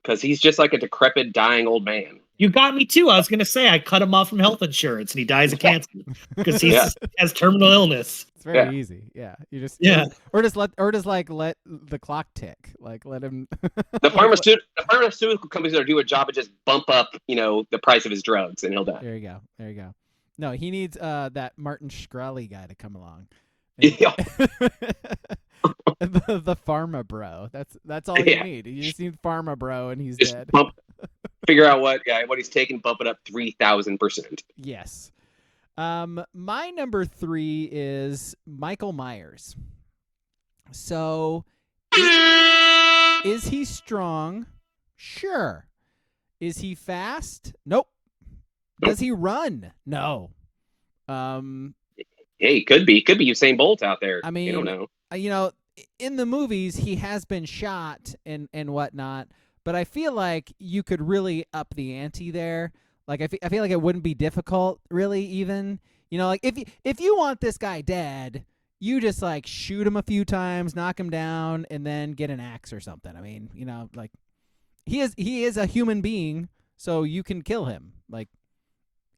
because he's just like a decrepit, dying old man. You got me too. I was going to say I cut him off from health insurance and he dies of cancer because he has terminal illness. It's very easy. Yeah, you just or just let the clock tick. Like let him. The pharmaceutical companies do a job of just bump up, the price of his drugs, and he'll die. There you go. No, he needs that Martin Shkreli guy to come along. Yeah. the pharma bro. That's all you need. You just need pharma bro, and he's dead. Figure out what he's taking, bump it up 3,000%. Yes. My number 3 is Michael Myers. So, is he strong? Sure. Is he fast? Nope. Does he run? No. Hey, could be Usain Bolt out there. I mean, you don't know. In the movies, he has been shot and whatnot, but I feel like you could really up the ante there. Like I feel like it wouldn't be difficult, really. Even like if you want this guy dead, you just like shoot him a few times, knock him down, and then get an axe or something. I mean, like he is a human being, so you can kill him. Like,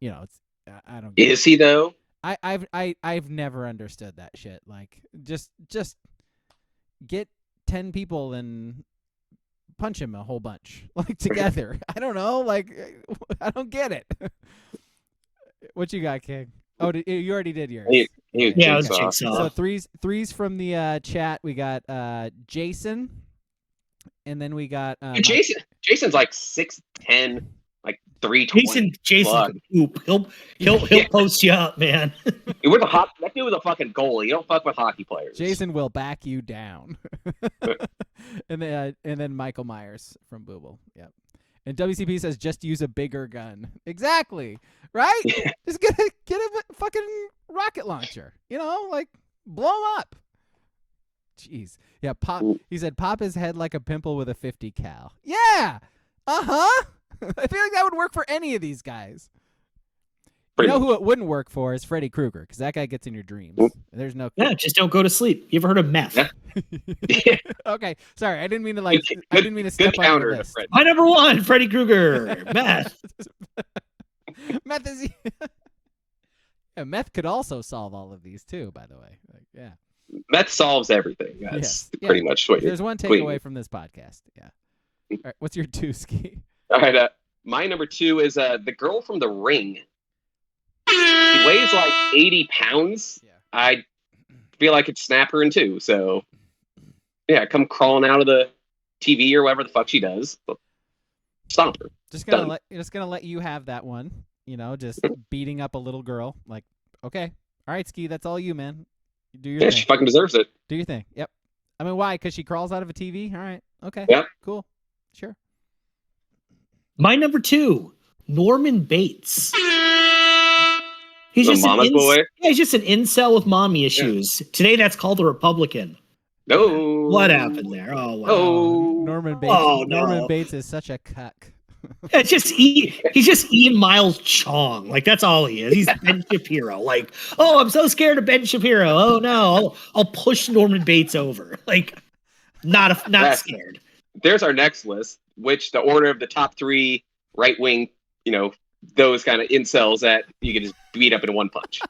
it's I don't. Is he though? I've never understood that shit. Like just get 10 people and punch him a whole bunch like together. I don't know. Like I don't get it. What you got, King? Oh, you already did yours. He was Yeah, it was Jigsaw. Jigsaw. So threes from the chat. We got Jason, and then we got Jason's like 6'10", like 320. Jason Fuck. can hoop. He'll post you up, man. That dude was a fucking goalie. You don't fuck with hockey players. Jason will back you down. and then Michael Myers from Booble. Yep. And WCP says just use a bigger gun. Exactly. Right? Just get a fucking rocket launcher. Like blow him up. Jeez. Yeah, pop. He said pop his head like a pimple with a 50 cal. Yeah. Uh-huh. I feel like that would work for any of these guys. Who it wouldn't work for is Freddy Krueger, because that guy gets in your dreams. There's no. Yeah, just don't go to sleep. You ever heard of meth? Yeah. Okay, sorry, I didn't mean to step on your list. My number one, Freddy Krueger, meth. Meth is. Yeah, meth could also solve all of these too. By the way, yeah. Meth solves everything. That's pretty much what. There's one takeaway from this podcast. Yeah. All right, what's your 2, Ski? All right, my number 2 is the girl from The Ring. She weighs like 80 pounds. Yeah. I feel like it's snap her in two. So, yeah, come crawling out of the TV or whatever the fuck she does. Stomp her. Just gonna let you have that one. Just beating up a little girl. Like, okay, all right, Ski, that's all you, man. Do your thing. She fucking deserves it. Do your thing. Yep. I mean, why? Because she crawls out of a TV. All right. Okay. Yep. Cool. Sure. My number 2, Norman Bates. He's the just mama's boy. Yeah, he's just an incel with mommy issues. Yeah. Today, that's called a Republican. No. What happened there? Oh, wow. Oh. Norman Bates. Oh, no. Norman Bates is such a cuck. It's just he's just Ian Miles Chong. Like, that's all he is. He's Ben Shapiro. Like, oh, I'm so scared of Ben Shapiro. Oh no, I'll push Norman Bates over. Like, not scared. There's our next list, which the order of the top 3 right wing, those kind of incels that you can just beat up in one punch.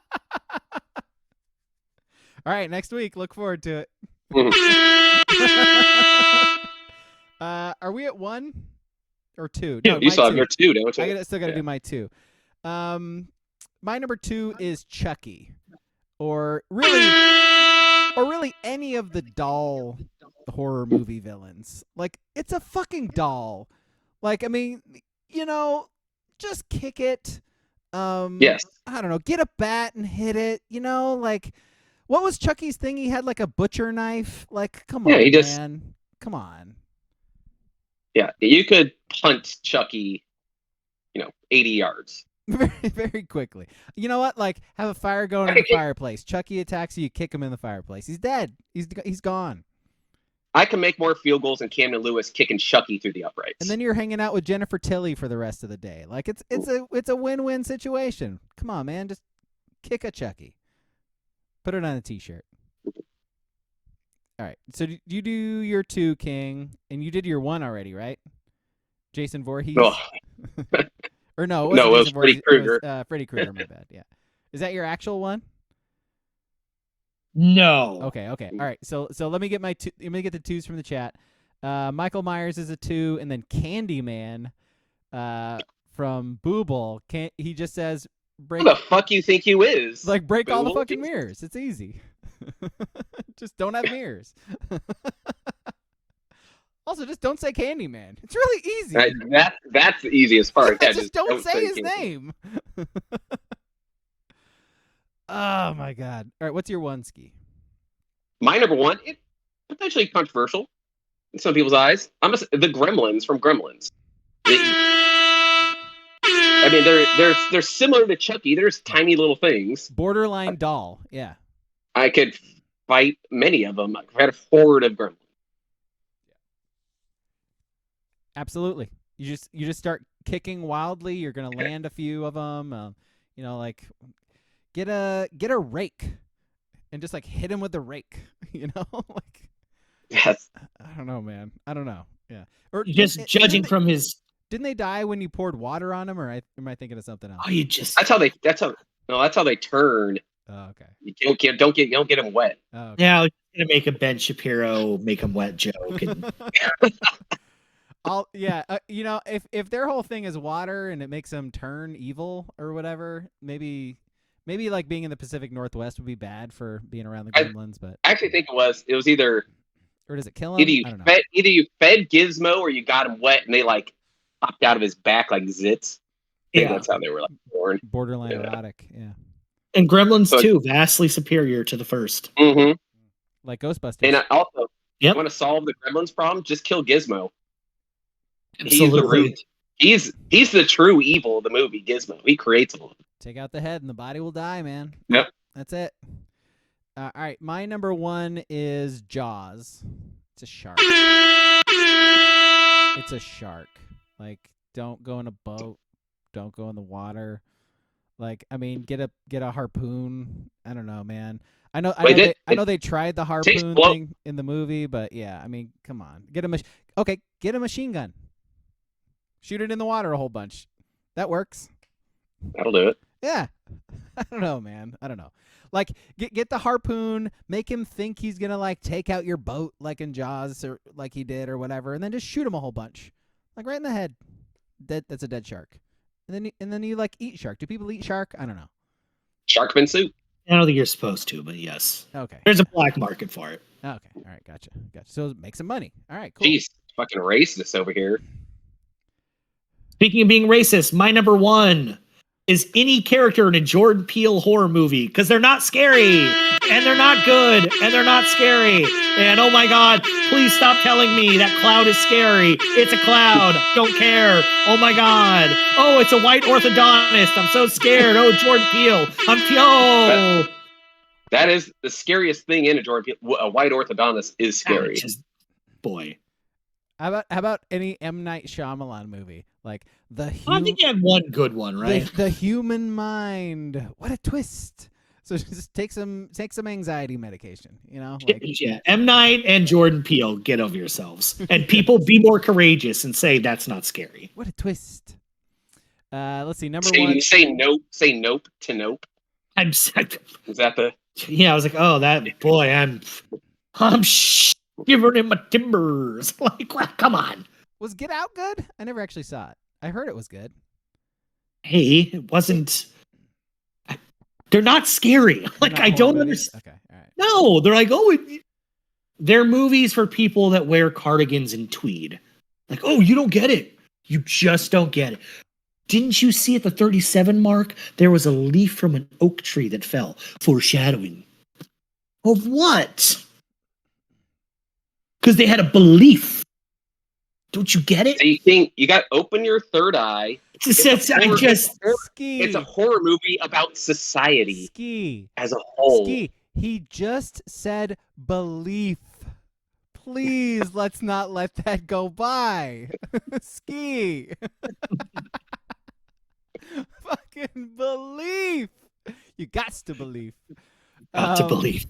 All right, next week. Look forward to it. Are we at 1 or 2? No, you still have your 2, don't you? I still got to do my 2. My number 2 is Chucky, or really any of the doll horror movie villains. Like, it's a fucking doll. Like, I mean, just kick it. Yes. I don't know. Get a bat and hit it. Like, what was Chucky's thing? He had like a butcher knife. Like, come on, man. Come on. Yeah, you could punt Chucky, 80 yards. Very, very quickly. You know what? Like, have a fire going in the fireplace. Chucky attacks you, kick him in the fireplace. He's dead. He's gone. I can make more field goals than Camden Lewis kicking Chucky through the uprights. And then you're hanging out with Jennifer Tilly for the rest of the day. Like, it's a win-win situation. Come on, man. Just kick a Chucky. Put it on a T-shirt. All right. So you do your 2, King, and you did your 1 already, right? Jason Voorhees? Oh. Or no, it was Freddy Krueger. Freddy Krueger, my bad. Yeah. Is that your actual 1? No. Okay. All right. So let me get my 2. Let me get the 2s from the chat. Michael Myers is a 2, and then Candyman, from Booble. He just says, "Break." Who the fuck you think you is? Like, break all the fucking mirrors. It's easy. Just don't have mirrors. Also, just don't say Candyman. It's really easy. That's the easiest part. Yeah, just don't say his name. Oh my god! All right, what's your 1, Ski? My number 1, it's potentially controversial in some people's eyes. The Gremlins from Gremlins. I mean, they're similar to Chucky. There's tiny little things. Borderline doll. Yeah. I could fight many of them. I've had a horde of Gremlins. Absolutely. You just start kicking wildly. You're gonna land a few of them. Like get a rake and just like hit him with the rake. Like. Yes. I don't know, man. I don't know. Yeah. Or just judging from his. Didn't they die when you poured water on them, or am I thinking of something else? Oh, That's how they turn. Oh, okay. You don't get them wet. Oh, okay. Yeah, I was gonna make a Ben Shapiro make him wet joke. And... if their whole thing is water and it makes them turn evil or whatever, maybe Maybe like being in the Pacific Northwest would be bad for being around the I gremlins, but actually think it was either or does it kill him? I don't know. either you fed Gizmo or you got him wet and they like popped out of his back like zits. I think that's how they were like born. Borderline erotic, yeah. And Gremlins 2, vastly superior to the first. Mm-hmm. Like Ghostbusters. And also, Yep. want to solve the Gremlins problem? Just kill Gizmo. Absolutely. He's the root. He's the true evil of the movie, Gizmo. He creates them. Take out the head and the body will die, man. Yep. That's it. All right, my number 1 is Jaws. It's a shark. It's a shark. Like, don't go in a boat. Don't go in the water. Like, I mean, get a harpoon. I don't know, man. I know they tried the harpoon thing in the movie, but yeah, I mean, come on. Get a machine gun. Shoot it in the water a whole bunch. That works. That'll do it. Yeah. I don't know, man. I don't know. Like, get the harpoon, make him think he's going to, like, take out your boat like in Jaws or like he did or whatever, and then just shoot him a whole bunch. Like, right in the head. That's a dead shark. And then you, like, eat shark. Do people eat shark? I don't know. Shark fin soup? I don't think you're supposed to, but yes. Okay. There's a black market for it. Okay. All right. Gotcha. So make some money. All right. Cool. Jeez, fucking racist over here. Speaking of being racist, my number 1 is any character in a Jordan Peele horror movie, because they're not scary and they're not good and they're not scary. And oh my God, please stop telling me that cloud is scary. It's a cloud. Don't care. Oh my God. Oh, it's a white orthodontist. I'm so scared. Oh, Jordan Peele. That is the scariest thing in a Jordan Peele. A white orthodontist is scary. Boy. How about any M. Night Shyamalan movie? Like I think you have one good one, right? The Human Mind. What a twist! So just take some anxiety medication. You know. Like, yeah. M. Night and Jordan Peele, get over yourselves, and people be more courageous and say that's not scary. What a twist! Let's see. Number 1. Say nope. Say nope to nope. Is that the? Yeah, I was like, oh, that boy. I'm shivering in my timbers. Like, come on. Was Get Out good? I never actually saw it. I heard it was good. Hey, it wasn't. They're not scary. Like, I don't understand. Okay, all right. No, they're like, they're movies for people that wear cardigans and tweed. Like, oh, you don't get it. You just don't get it. Didn't you see at the 37 mark, there was a leaf from an oak tree that fell? Foreshadowing. Of what? Because they had a belief. Don't you get it? So you think you got to open your third eye. It's a horror movie about society as a whole. He just said belief. Please, let's not let that go by. Ski. Fucking belief. You got to believe. Got to believe.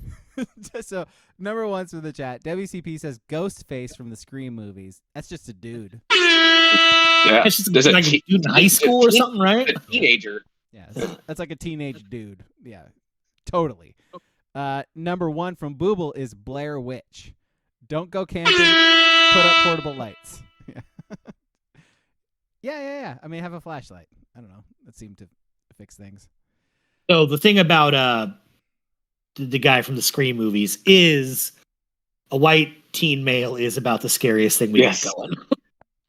So, number 1's from the chat. WCP says Ghostface from the Scream movies. That's just a dude. Yeah. It's just like a dude in high school or something, right? A teenager. Yeah, that's like a teenage dude. Yeah, totally. Number 1 from Booble is Blair Witch. Don't go camping. Put up portable lights. Yeah. I mean, have a flashlight. I don't know. That seemed to fix things. So the thing about the guy from the Scream movies is a white teen male is about the scariest thing we got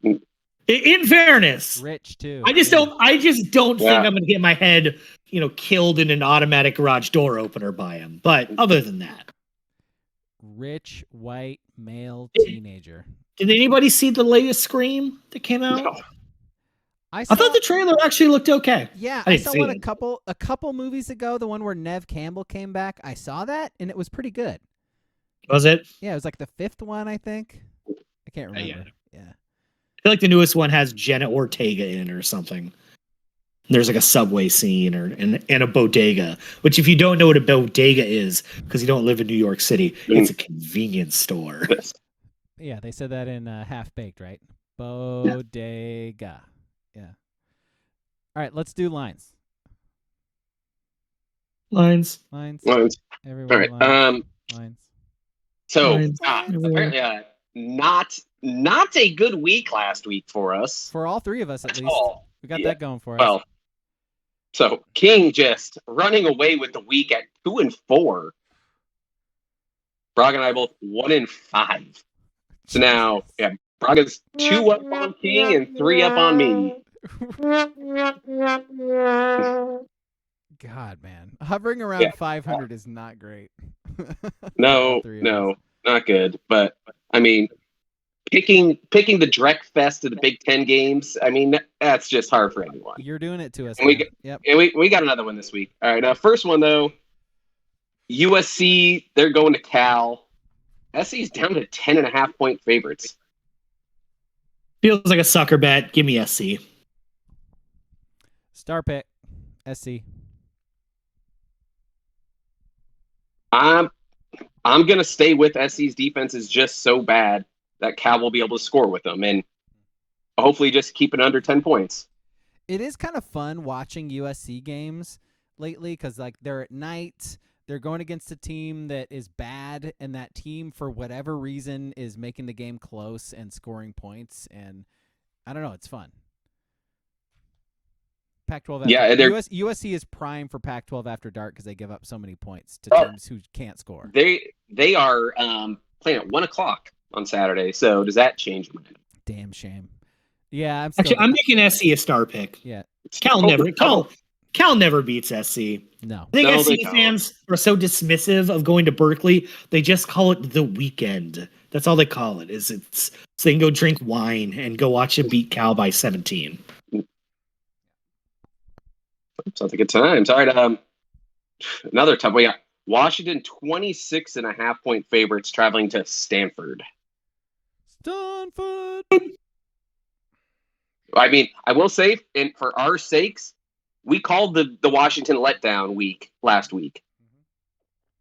going. In fairness, rich too. I just don't think I'm going to get my head, killed in an automatic garage door opener by him. But other than that, rich white male teenager. Did anybody see the latest Scream that came out? No. I thought the trailer actually looked okay. Yeah, I saw one a couple movies ago. The one where Neve Campbell came back. I saw that and it was pretty good. Was it? Yeah, it was like the 5th one, I think. I can't remember. Yeah. I feel like the newest one has Jenna Ortega in or something. There's like a subway scene and a bodega, which if you don't know what a bodega is, because you don't live in New York City, it's a convenience store. Yeah, they said that in Half Baked, right? Bodega. Yeah. All right, let's do lines. Lines. Everyone. All right. Lines. So apparently, not a good week last week for us. For all 3 of us, at least. We got that going for us. Well, So King just running away with the week at 2-4. Braga and I both 1-5. So now, yeah, Braga's 2 up on King and 3 up on me. God, man, hovering around 500 is not great. No, not good. But I mean, picking the Drek Fest of the Big Ten games, I mean, that's just hard for anyone. You're doing it to us. And we got another one this week. All right, first one though, USC, they're going to Cal. SC's down to 10.5-point favorites. Feels like a sucker bet. Give me SC. Star pick, SC. I'm gonna stay with SC's defense is just so bad that Cal will be able to score with them and hopefully just keep it under 10 points. It is kind of fun watching USC games lately because like they're at night. They're going against a team that is bad, and that team, for whatever reason, is making the game close and scoring points. And I don't know, it's fun. Pac-12. USC is prime for Pac-12 after dark because they give up so many points to teams who can't score. They are playing at 1:00 on Saturday. So does that change? Damn shame. Yeah, I'm making SC a star pick. Yeah, Cal never beats SC. No. I think SC fans are so dismissive of going to Berkeley, they just call it the weekend. That's all they call it. So they can go drink wine and go watch them beat Cal by 17. Sounds like good times. All right, another tough. We got Washington 26.5-point favorites traveling to Stanford. I mean, I will say, and for our sakes, we called the Washington letdown week last week.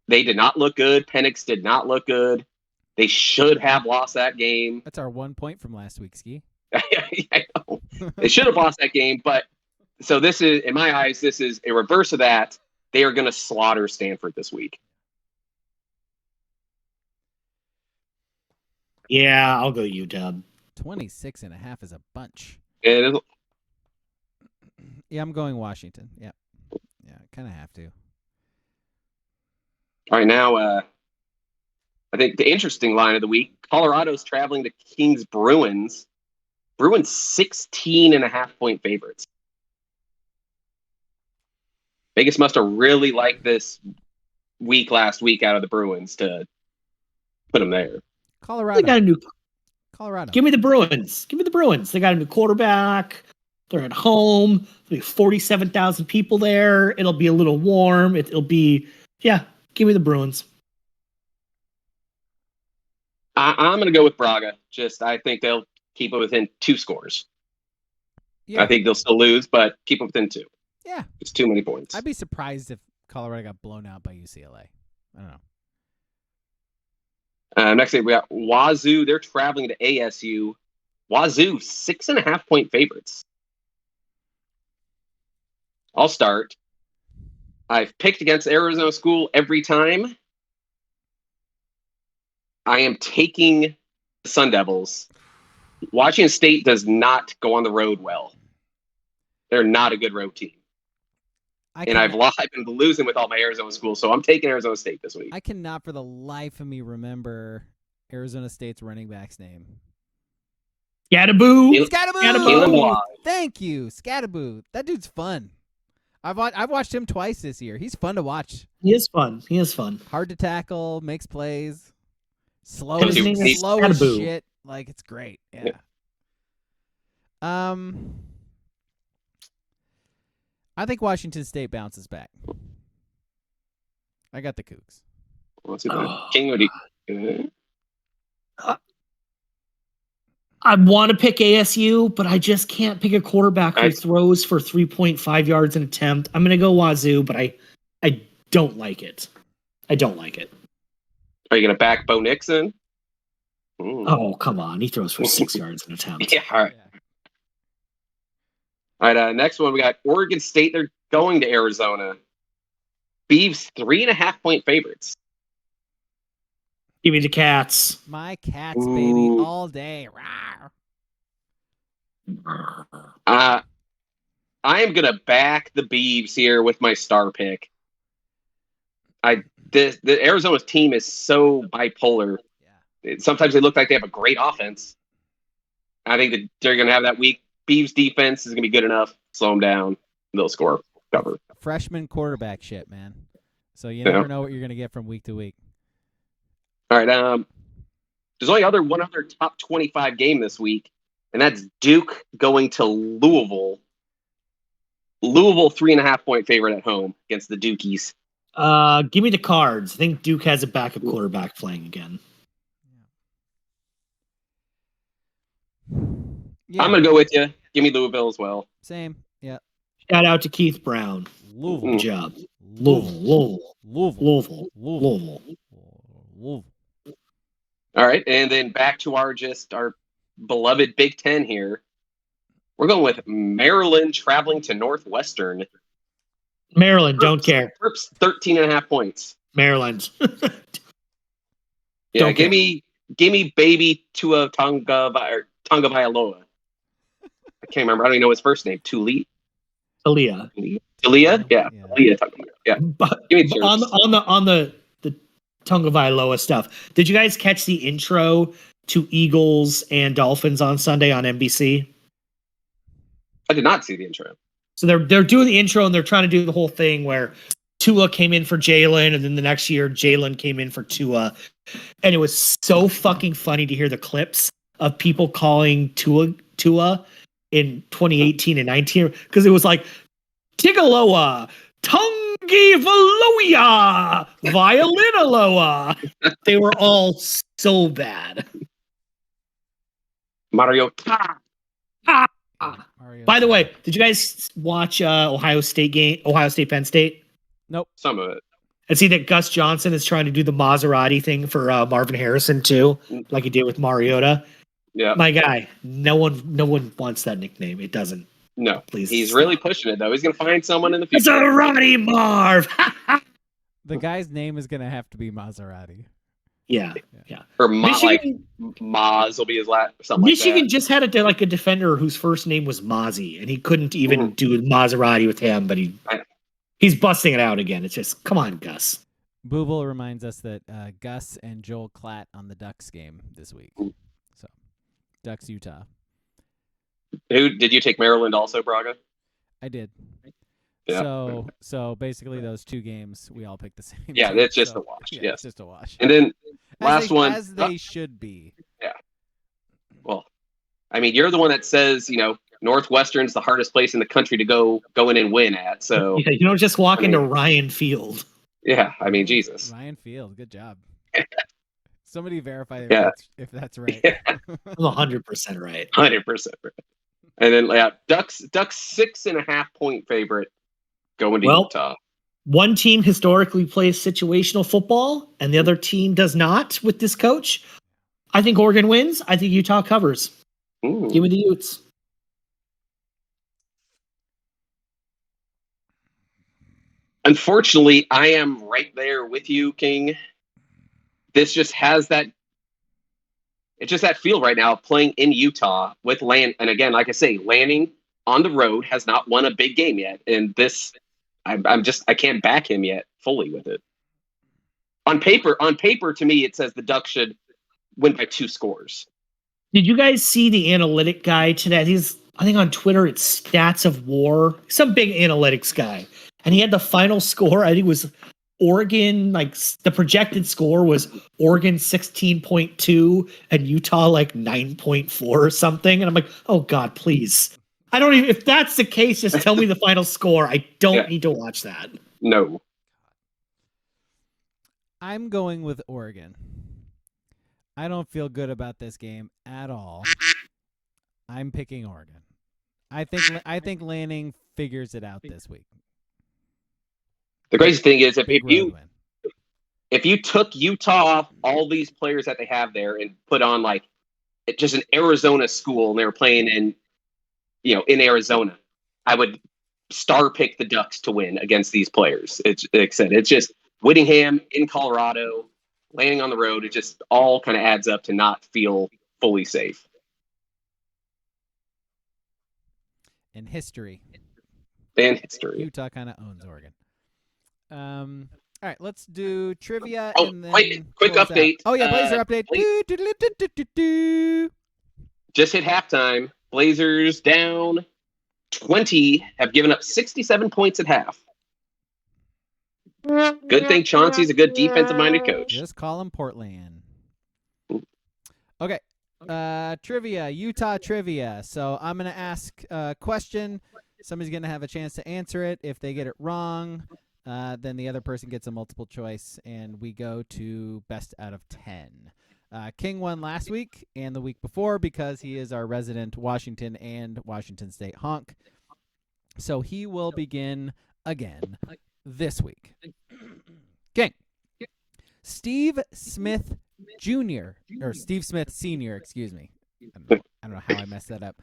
They did not look good. Penix did not look good. They should have lost that game. That's our 1 point from last week, Ski. I know. They should have lost that game, but so this is, in my eyes, this is a reverse of that. They are going to slaughter Stanford this week. Yeah, I'll go UW. 26.5 is a bunch. It is. Yeah, I'm going Washington. Yeah, kind of have to. All right, now I think the interesting line of the week: Colorado's traveling to Kings Bruins. Bruins 16.5-point favorites. Vegas must have really liked this week last week out of the Bruins to put them there. Colorado. They got a new. Colorado. Give me the Bruins. They got a new quarterback. They're at home. There'll be 47,000 people there. It'll be a little warm. It'll be, give me the Bruins. I'm going to go with Braga. I think they'll keep it within 2 scores. Yeah. I think they'll still lose, but keep it within 2. Yeah. It's too many points. I'd be surprised if Colorado got blown out by UCLA. I don't know. Next thing, we got Wazoo. They're traveling to ASU. Wazoo, 6.5-point favorites. I'll start. I've picked against Arizona School every time. I am taking the Sun Devils. Washington State does not go on the road well. They're not a good road team. I've been losing with all my Arizona schools, so I'm taking Arizona State this week. I cannot for the life of me remember Arizona State's running back's name. Scattaboo. Thank you, Scattaboo. That dude's fun. I've watched him twice this year. He's fun to watch. He is fun. Hard to tackle, makes plays, slow as shit. Like, it's great. Yeah. I think Washington State bounces back. I got the Cougs. King, what do you... I want to pick ASU, but I just can't pick a quarterback who throws for 3.5 yards an attempt. I'm going to go Wazoo, but I don't like it. Are you going to back Bo Nixon? Ooh. Oh, come on. He throws for 6 yards an attempt. Yeah, all right. All right, next one, we got Oregon State. They're going to Arizona. Beavs, 3.5-point favorites. Give me the Cats. My Cats, baby, all day. I am gonna back the Beavs here with my star pick. The Arizona's team is so bipolar. Sometimes they look like they have a great offense. I think that they're gonna have that week. Beavs defense is gonna be good enough. Slow them down. They'll score. Cover. Freshman quarterback shit, man. So you never know what you're gonna get from week to week. All right. There's only one other top 25 game this week, and that's Duke going to Louisville. Louisville 3.5-point favorite at home against the Dukies. Give me the Cards. I think Duke has a backup quarterback playing again. Yeah. I'm gonna go with you. Give me Louisville as well. Same. Yeah. Shout out to Keith Brown. Louisville. Good job. Louisville. All right, and then back to our beloved Big Ten here. We're going with Maryland traveling to Northwestern. Maryland, don't care. 13.5 points. Maryland. Yeah, give me baby Tua Tagovailoa. I can't remember. I don't even know his first name. Talia? Yeah. Yeah. But on the Tagovailoa stuff, did you guys catch the intro to Eagles and Dolphins on Sunday on NBC? I did not see the intro. So they're doing the intro and they're trying to do the whole thing where Tua came in for Jalen and then the next year Jalen came in for Tua. And it was so fucking funny to hear the clips of people calling Tua in 2018 and 19 because it was like Tigaloa, Tungivaloia, Violinaloa. They were all so bad. Mario. By the way, did you guys watch Ohio State Penn State? Nope. Some of it. And see that Gus Johnson is trying to do the Maserati thing for Marvin Harrison too, like he did with Mariota. Yeah. My guy, no one wants that nickname. It doesn't. No. Please. He's really pushing it though. He's gonna find someone in the future. Maserati Marv. The guy's name is gonna have to be Maserati. Yeah. Or Michigan, Maz will be his last. Something Michigan like that. just had a defender whose first name was Mozzie, and he couldn't even do Maserati with him, but he's busting it out again. It's just, come on, Gus. Booble reminds us that Gus and Joel Klatt on the Ducks game this week. So, Ducks, Utah. Who did you take? Maryland also, Braga? I did. Yeah. So basically those two games we all picked the same. Yeah, team, it's just a wash. Yeah, Yes, it's just a wash. And then last one, as they should be. Yeah. Well, I mean, you're the one that says Northwestern's the hardest place in the country to go in and win at. So you don't just walk into Ryan Field. Yeah, I mean, Jesus. Ryan Field, good job. Somebody verify if that's right. Yeah. I'm 100% right. 100% right. And then Ducks 6.5-point favorite going to Utah. One team historically plays situational football, and the other team does not with this coach. I think Oregon wins. I think Utah covers. Ooh. Give me the Utes. Unfortunately, I am right there with you, King. This just has that. It's just that feel right now playing in Utah with Lanning. And again, like I say, Lanning on the road has not won a big game yet. And this, I can't back him yet fully with it. On paper, to me, it says the Ducks should win by 2 scores. Did you guys see the analytic guy today? I think on Twitter, it's Stats of War, some big analytics guy. And he had the final score. I think it was Oregon, like the projected score was Oregon 16.2 and Utah like 9.4 or something. And I'm like, oh God, please. I don't even, if that's the case, just tell me the final score. I don't need to watch that. No. I'm going with Oregon. I don't feel good about this game at all. I'm picking Oregon. I think Lanning figures it out this week. The crazy thing is, if you took Utah off all these players that they have there and put on like just an Arizona school and they were playing in Arizona, I would star pick the Ducks to win against these players. It's like I said, it's just Whittingham in Colorado, Lanning on the road. It just all kind of adds up to not feel fully safe. In history. And history. Utah kind of owns Oregon. All right, let's do trivia Oh, and then wait, quick close out. update. Oh yeah, Blazer update. Do. Just hit halftime. Blazers down 20, have given up 67 points at half. Good thing Chauncey's a good defensive-minded coach. Just call him Portland. Okay. Trivia, Utah trivia. So I'm going to ask a question. Somebody's going to have a chance to answer it. If they get it wrong, then the other person gets a multiple choice, and we go to best out of 10. King won last week and the week before because he is our resident Washington and Washington State honk. So he will begin again this week. King. Steve Smith Jr. or Steve Smith Sr., excuse me. I don't know how I messed that up.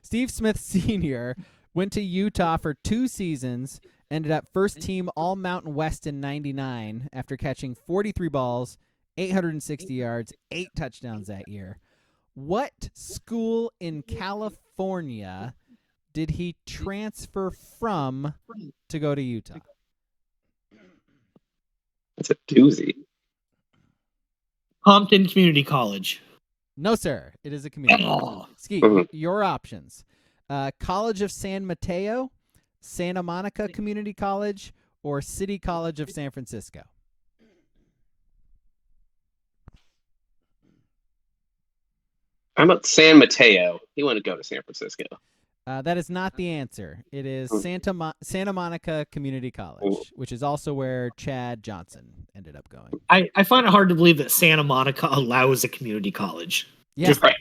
Steve Smith Sr. went to Utah for 2 seasons, ended up first team All Mountain West in 99 after catching 43 balls, 860 yards, 8 touchdowns that year. What school in California did he transfer from to go to Utah? It's a doozy. Compton Community College. No, sir. It is a community. Oh. Ski, your options. College of San Mateo, Santa Monica Community College, or City College of San Francisco? I'm at San Mateo. He wanted to go to San Francisco. That is not the answer. It is Santa Monica Community College, which is also where Chad Johnson ended up going. I find it hard to believe that Santa Monica allows a community college. Yeah, Right.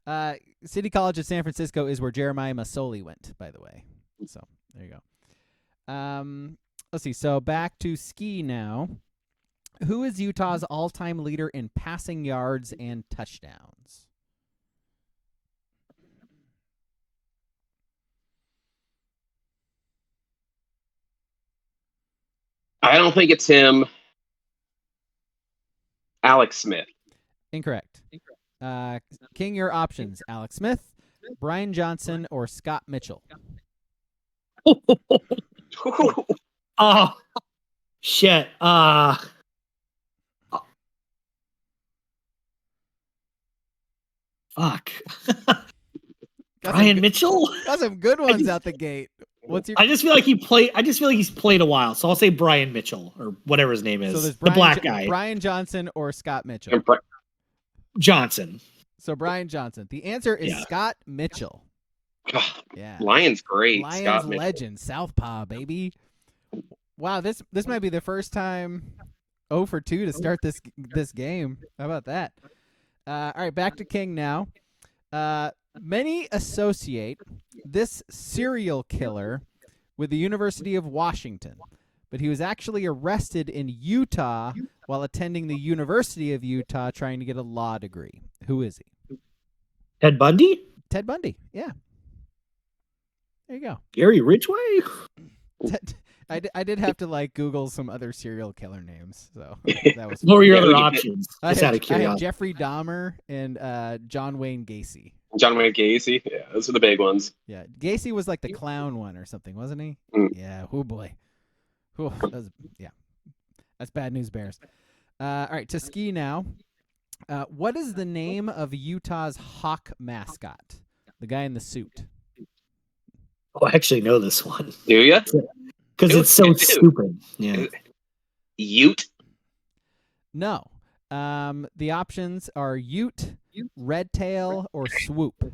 yeah. City College of San Francisco is where Jeremiah Masoli went, by the way. So there you go. Let's see. So back to Ski now. Who is Utah's all-time leader in passing yards and touchdowns? I don't think it's him. Alex Smith. Incorrect. King, your options: Alex Smith, Brian Johnson, or Scott Mitchell. Oh, shit. Fuck. Brian Mitchell? Got some good ones out the gate. What's your? I just feel like he's played a while, so I'll say Brian Mitchell or whatever his name is. So there's the black guy. Brian Johnson or Scott Mitchell. Johnson. So Brian Johnson. The answer is Scott Mitchell. God, Yeah. Lions great. Lions Scott Mitchell. legend, Southpaw, baby. Wow, this might be the first time 0 for 2 to start this game. How about that? All right, back to King now. Many associate this serial killer with the University of Washington, but he was actually arrested in Utah while attending the University of Utah trying to get a law degree. Who is he? Ted Bundy? Ted Bundy, yeah. There you go. Gary Ridgway? I did have to Google some other serial killer names, so that was. What were your other options? I Just out of had curiosity. Jeffrey Dahmer and John Wayne Gacy. John Wayne Gacy. Yeah, those are the big ones. Yeah, Gacy was like the clown one or something, wasn't he? Yeah. Oh boy. That's bad news bears. All right, to Ski now. What is the name of Utah's hawk mascot? The guy in the suit. Oh, I actually know this one. Do you? Because it's so stupid. Yeah. Ute? No. The options are Ute, Red Tail, or Swoop.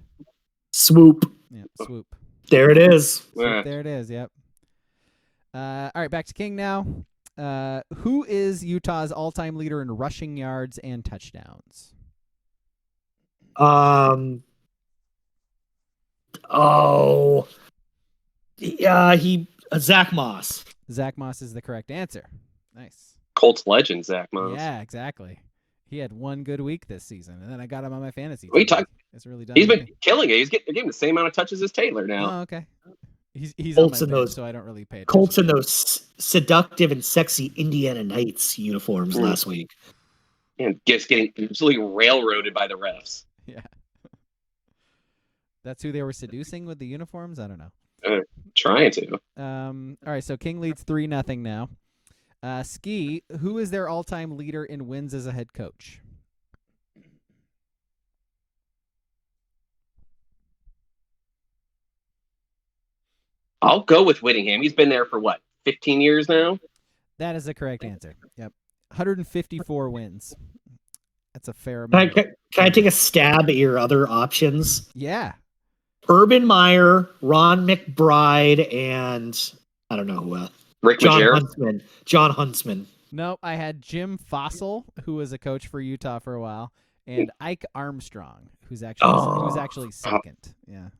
Swoop. Yeah, Swoop. There it is. Swoop, there it is, yep. All right, back to King now. Who is Utah's all-time leader in rushing yards and touchdowns? Zach Moss. Zach Moss is the correct answer. Nice. Colts legend, Zach Moss. Yeah, exactly. He had one good week this season, and then I got him on my fantasy What are you team. talking? It's really done. He's been killing it. He's getting the same amount of touches as Taylor now. Oh, okay. He's Colts on in my bench, those- so I don't really pay attention. Colts in those seductive and sexy Indiana Knights uniforms last week. And just getting absolutely railroaded by the refs. Yeah. That's who they were seducing with the uniforms? I don't know. Trying to. All right, so King leads 3-0 now. Ski, who is their all-time leader in wins as a head coach? I'll go with Whittingham. He's been there for 15 years now? That is the correct answer. Yep. 154 wins. That's a fair amount. Can I take a stab at your other options? Yeah. Urban Meyer, Ron McBride, and I don't know who else. Rick Majere? John Huntsman. No, I had Jim Fossil, who was a coach for Utah for a while, and Ike Armstrong, who's actually second. Yeah.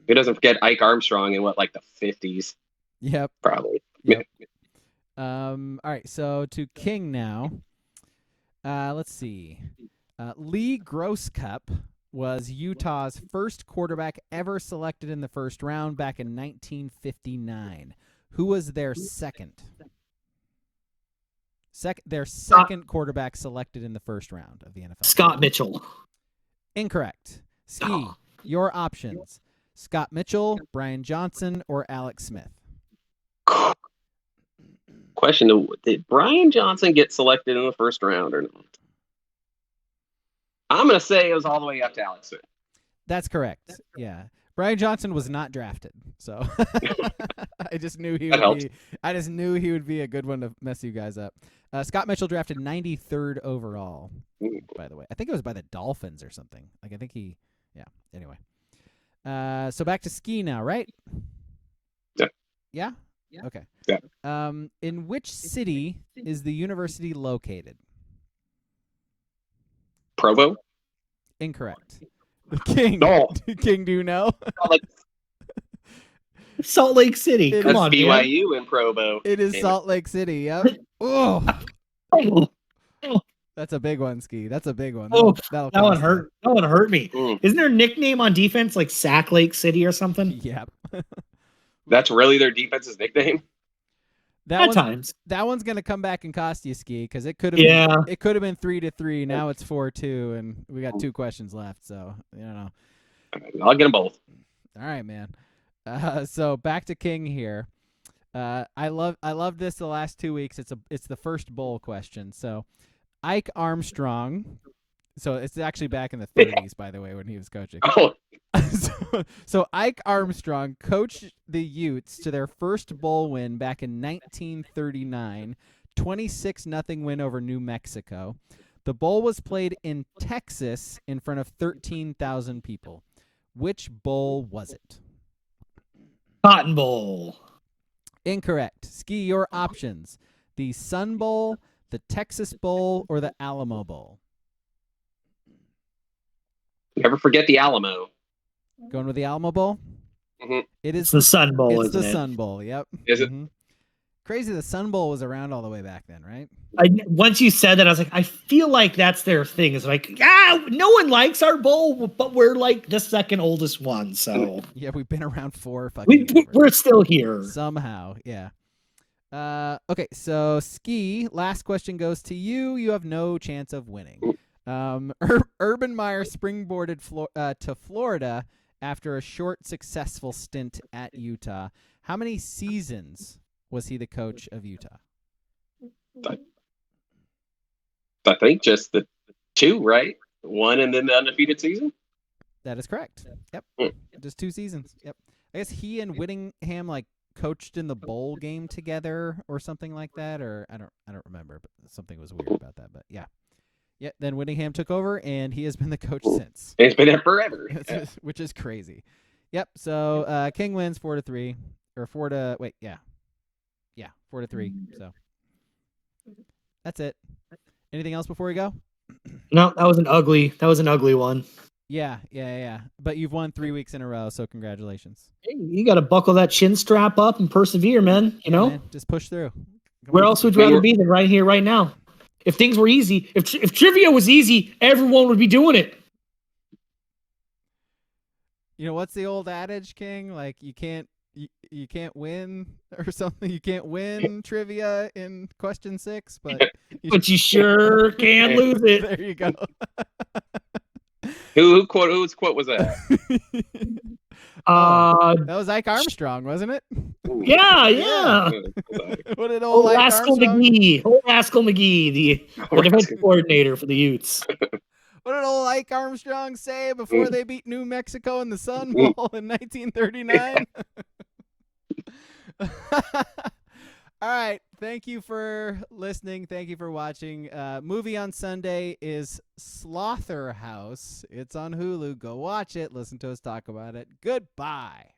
Who doesn't forget Ike Armstrong in the 50s? Yep. Probably. Yep. All right, so to King now. Let's see. Lee Grosscup was Utah's first quarterback ever selected in the first round back in 1959. Who was their second? Their second quarterback selected in the first round of the NFL. Scott Mitchell. Incorrect. Ski, your options. Scott Mitchell, Brian Johnson, or Alex Smith? Question, did Brian Johnson get selected in the first round or not? I'm going to say it was all the way up to Alex Smith. That's correct. Yeah. Brian Johnson was not drafted, so I just knew he would be a good one to mess you guys up. Scott Mitchell drafted 93rd overall, by the way. I think it was by the Dolphins or something. Anyway. So back to Ski now, right? Yeah. Yeah? Yeah. Okay. Yeah. In which city is the university located? Provo? Incorrect. King. No. King, do you know? Salt Lake City. Come That's on, BYU man. in Provo. It is Salt Lake City. Yep. Oh. That's a big one, Ski. That's a big one. That one hurt. That one hurt me. Mm. Isn't there a nickname on defense like Sack Lake City or something? Yep. That's really their defense's nickname? At times. That one's gonna come back and cost you, Ski, because it could have been 3-3. Now it's 4-2, and we got 2 questions left. So I'll get them both. All right, man. So back to King here. I love this the last 2 weeks. It's the first bowl question. So Ike Armstrong. So it's actually back in the 30s, by the way, when he was coaching. Oh. So Ike Armstrong coached the Utes to their first bowl win back in 1939, 26-0 win over New Mexico. The bowl was played in Texas in front of 13,000 people. Which bowl was it? Cotton Bowl. Incorrect. Ski, your options. The Sun Bowl, the Texas Bowl, or the Alamo Bowl? Never forget the Alamo. Going with the Alamo Bowl? Mm-hmm. It's the Sun Bowl, isn't it? It's the Sun Bowl, yep. Is it? Mm-hmm. Crazy the Sun Bowl was around all the way back then, right? Once you said that, I was like, I feel like that's their thing. It's like, no one likes our bowl, but we're like the second oldest one. So yeah, we've been around 4 fucking years. We're still here. Somehow, yeah. Okay, so Ski, last question goes to you. You have no chance of winning. Urban Meyer springboarded to Florida after a short, successful stint at Utah. How many seasons was he the coach of Utah? I think just the 2, right? 1 and then the undefeated season? That is correct. Yep. Just 2 seasons. Yep. I guess he and Whittingham coached in the bowl game together or something like that, or I don't remember, but something was weird about that. But yeah. Yeah, then Whittingham took over, and he has been the coach since. He's been there forever. Which is crazy. Yep, so King wins 4-3. Or 4-3. Yeah, 4-3. So that's it. Anything else before we go? No, that was an ugly one. Yeah. But you've won 3 weeks in a row, so congratulations. Hey, you got to buckle that chin strap up and persevere, man. You know, man, just push through. Where else would you rather be than right here, right now? If things were easy, if trivia was easy, everyone would be doing it. You know what's the old adage, King? Like you can't win or something. You can't win trivia in question 6, but you sure can lose it. There you go. Whose quote was that? That was Ike Armstrong, wasn't it? Yeah. What did old Ike Armstrong? Rascal McGee, the defensive coordinator for the Utes. What did old Ike Armstrong say before they beat New Mexico in the Sun Bowl in 1939? All right. Thank you for listening. Thank you for watching. Movie on Sunday is Slaughterhouse. It's on Hulu. Go watch it. Listen to us talk about it. Goodbye.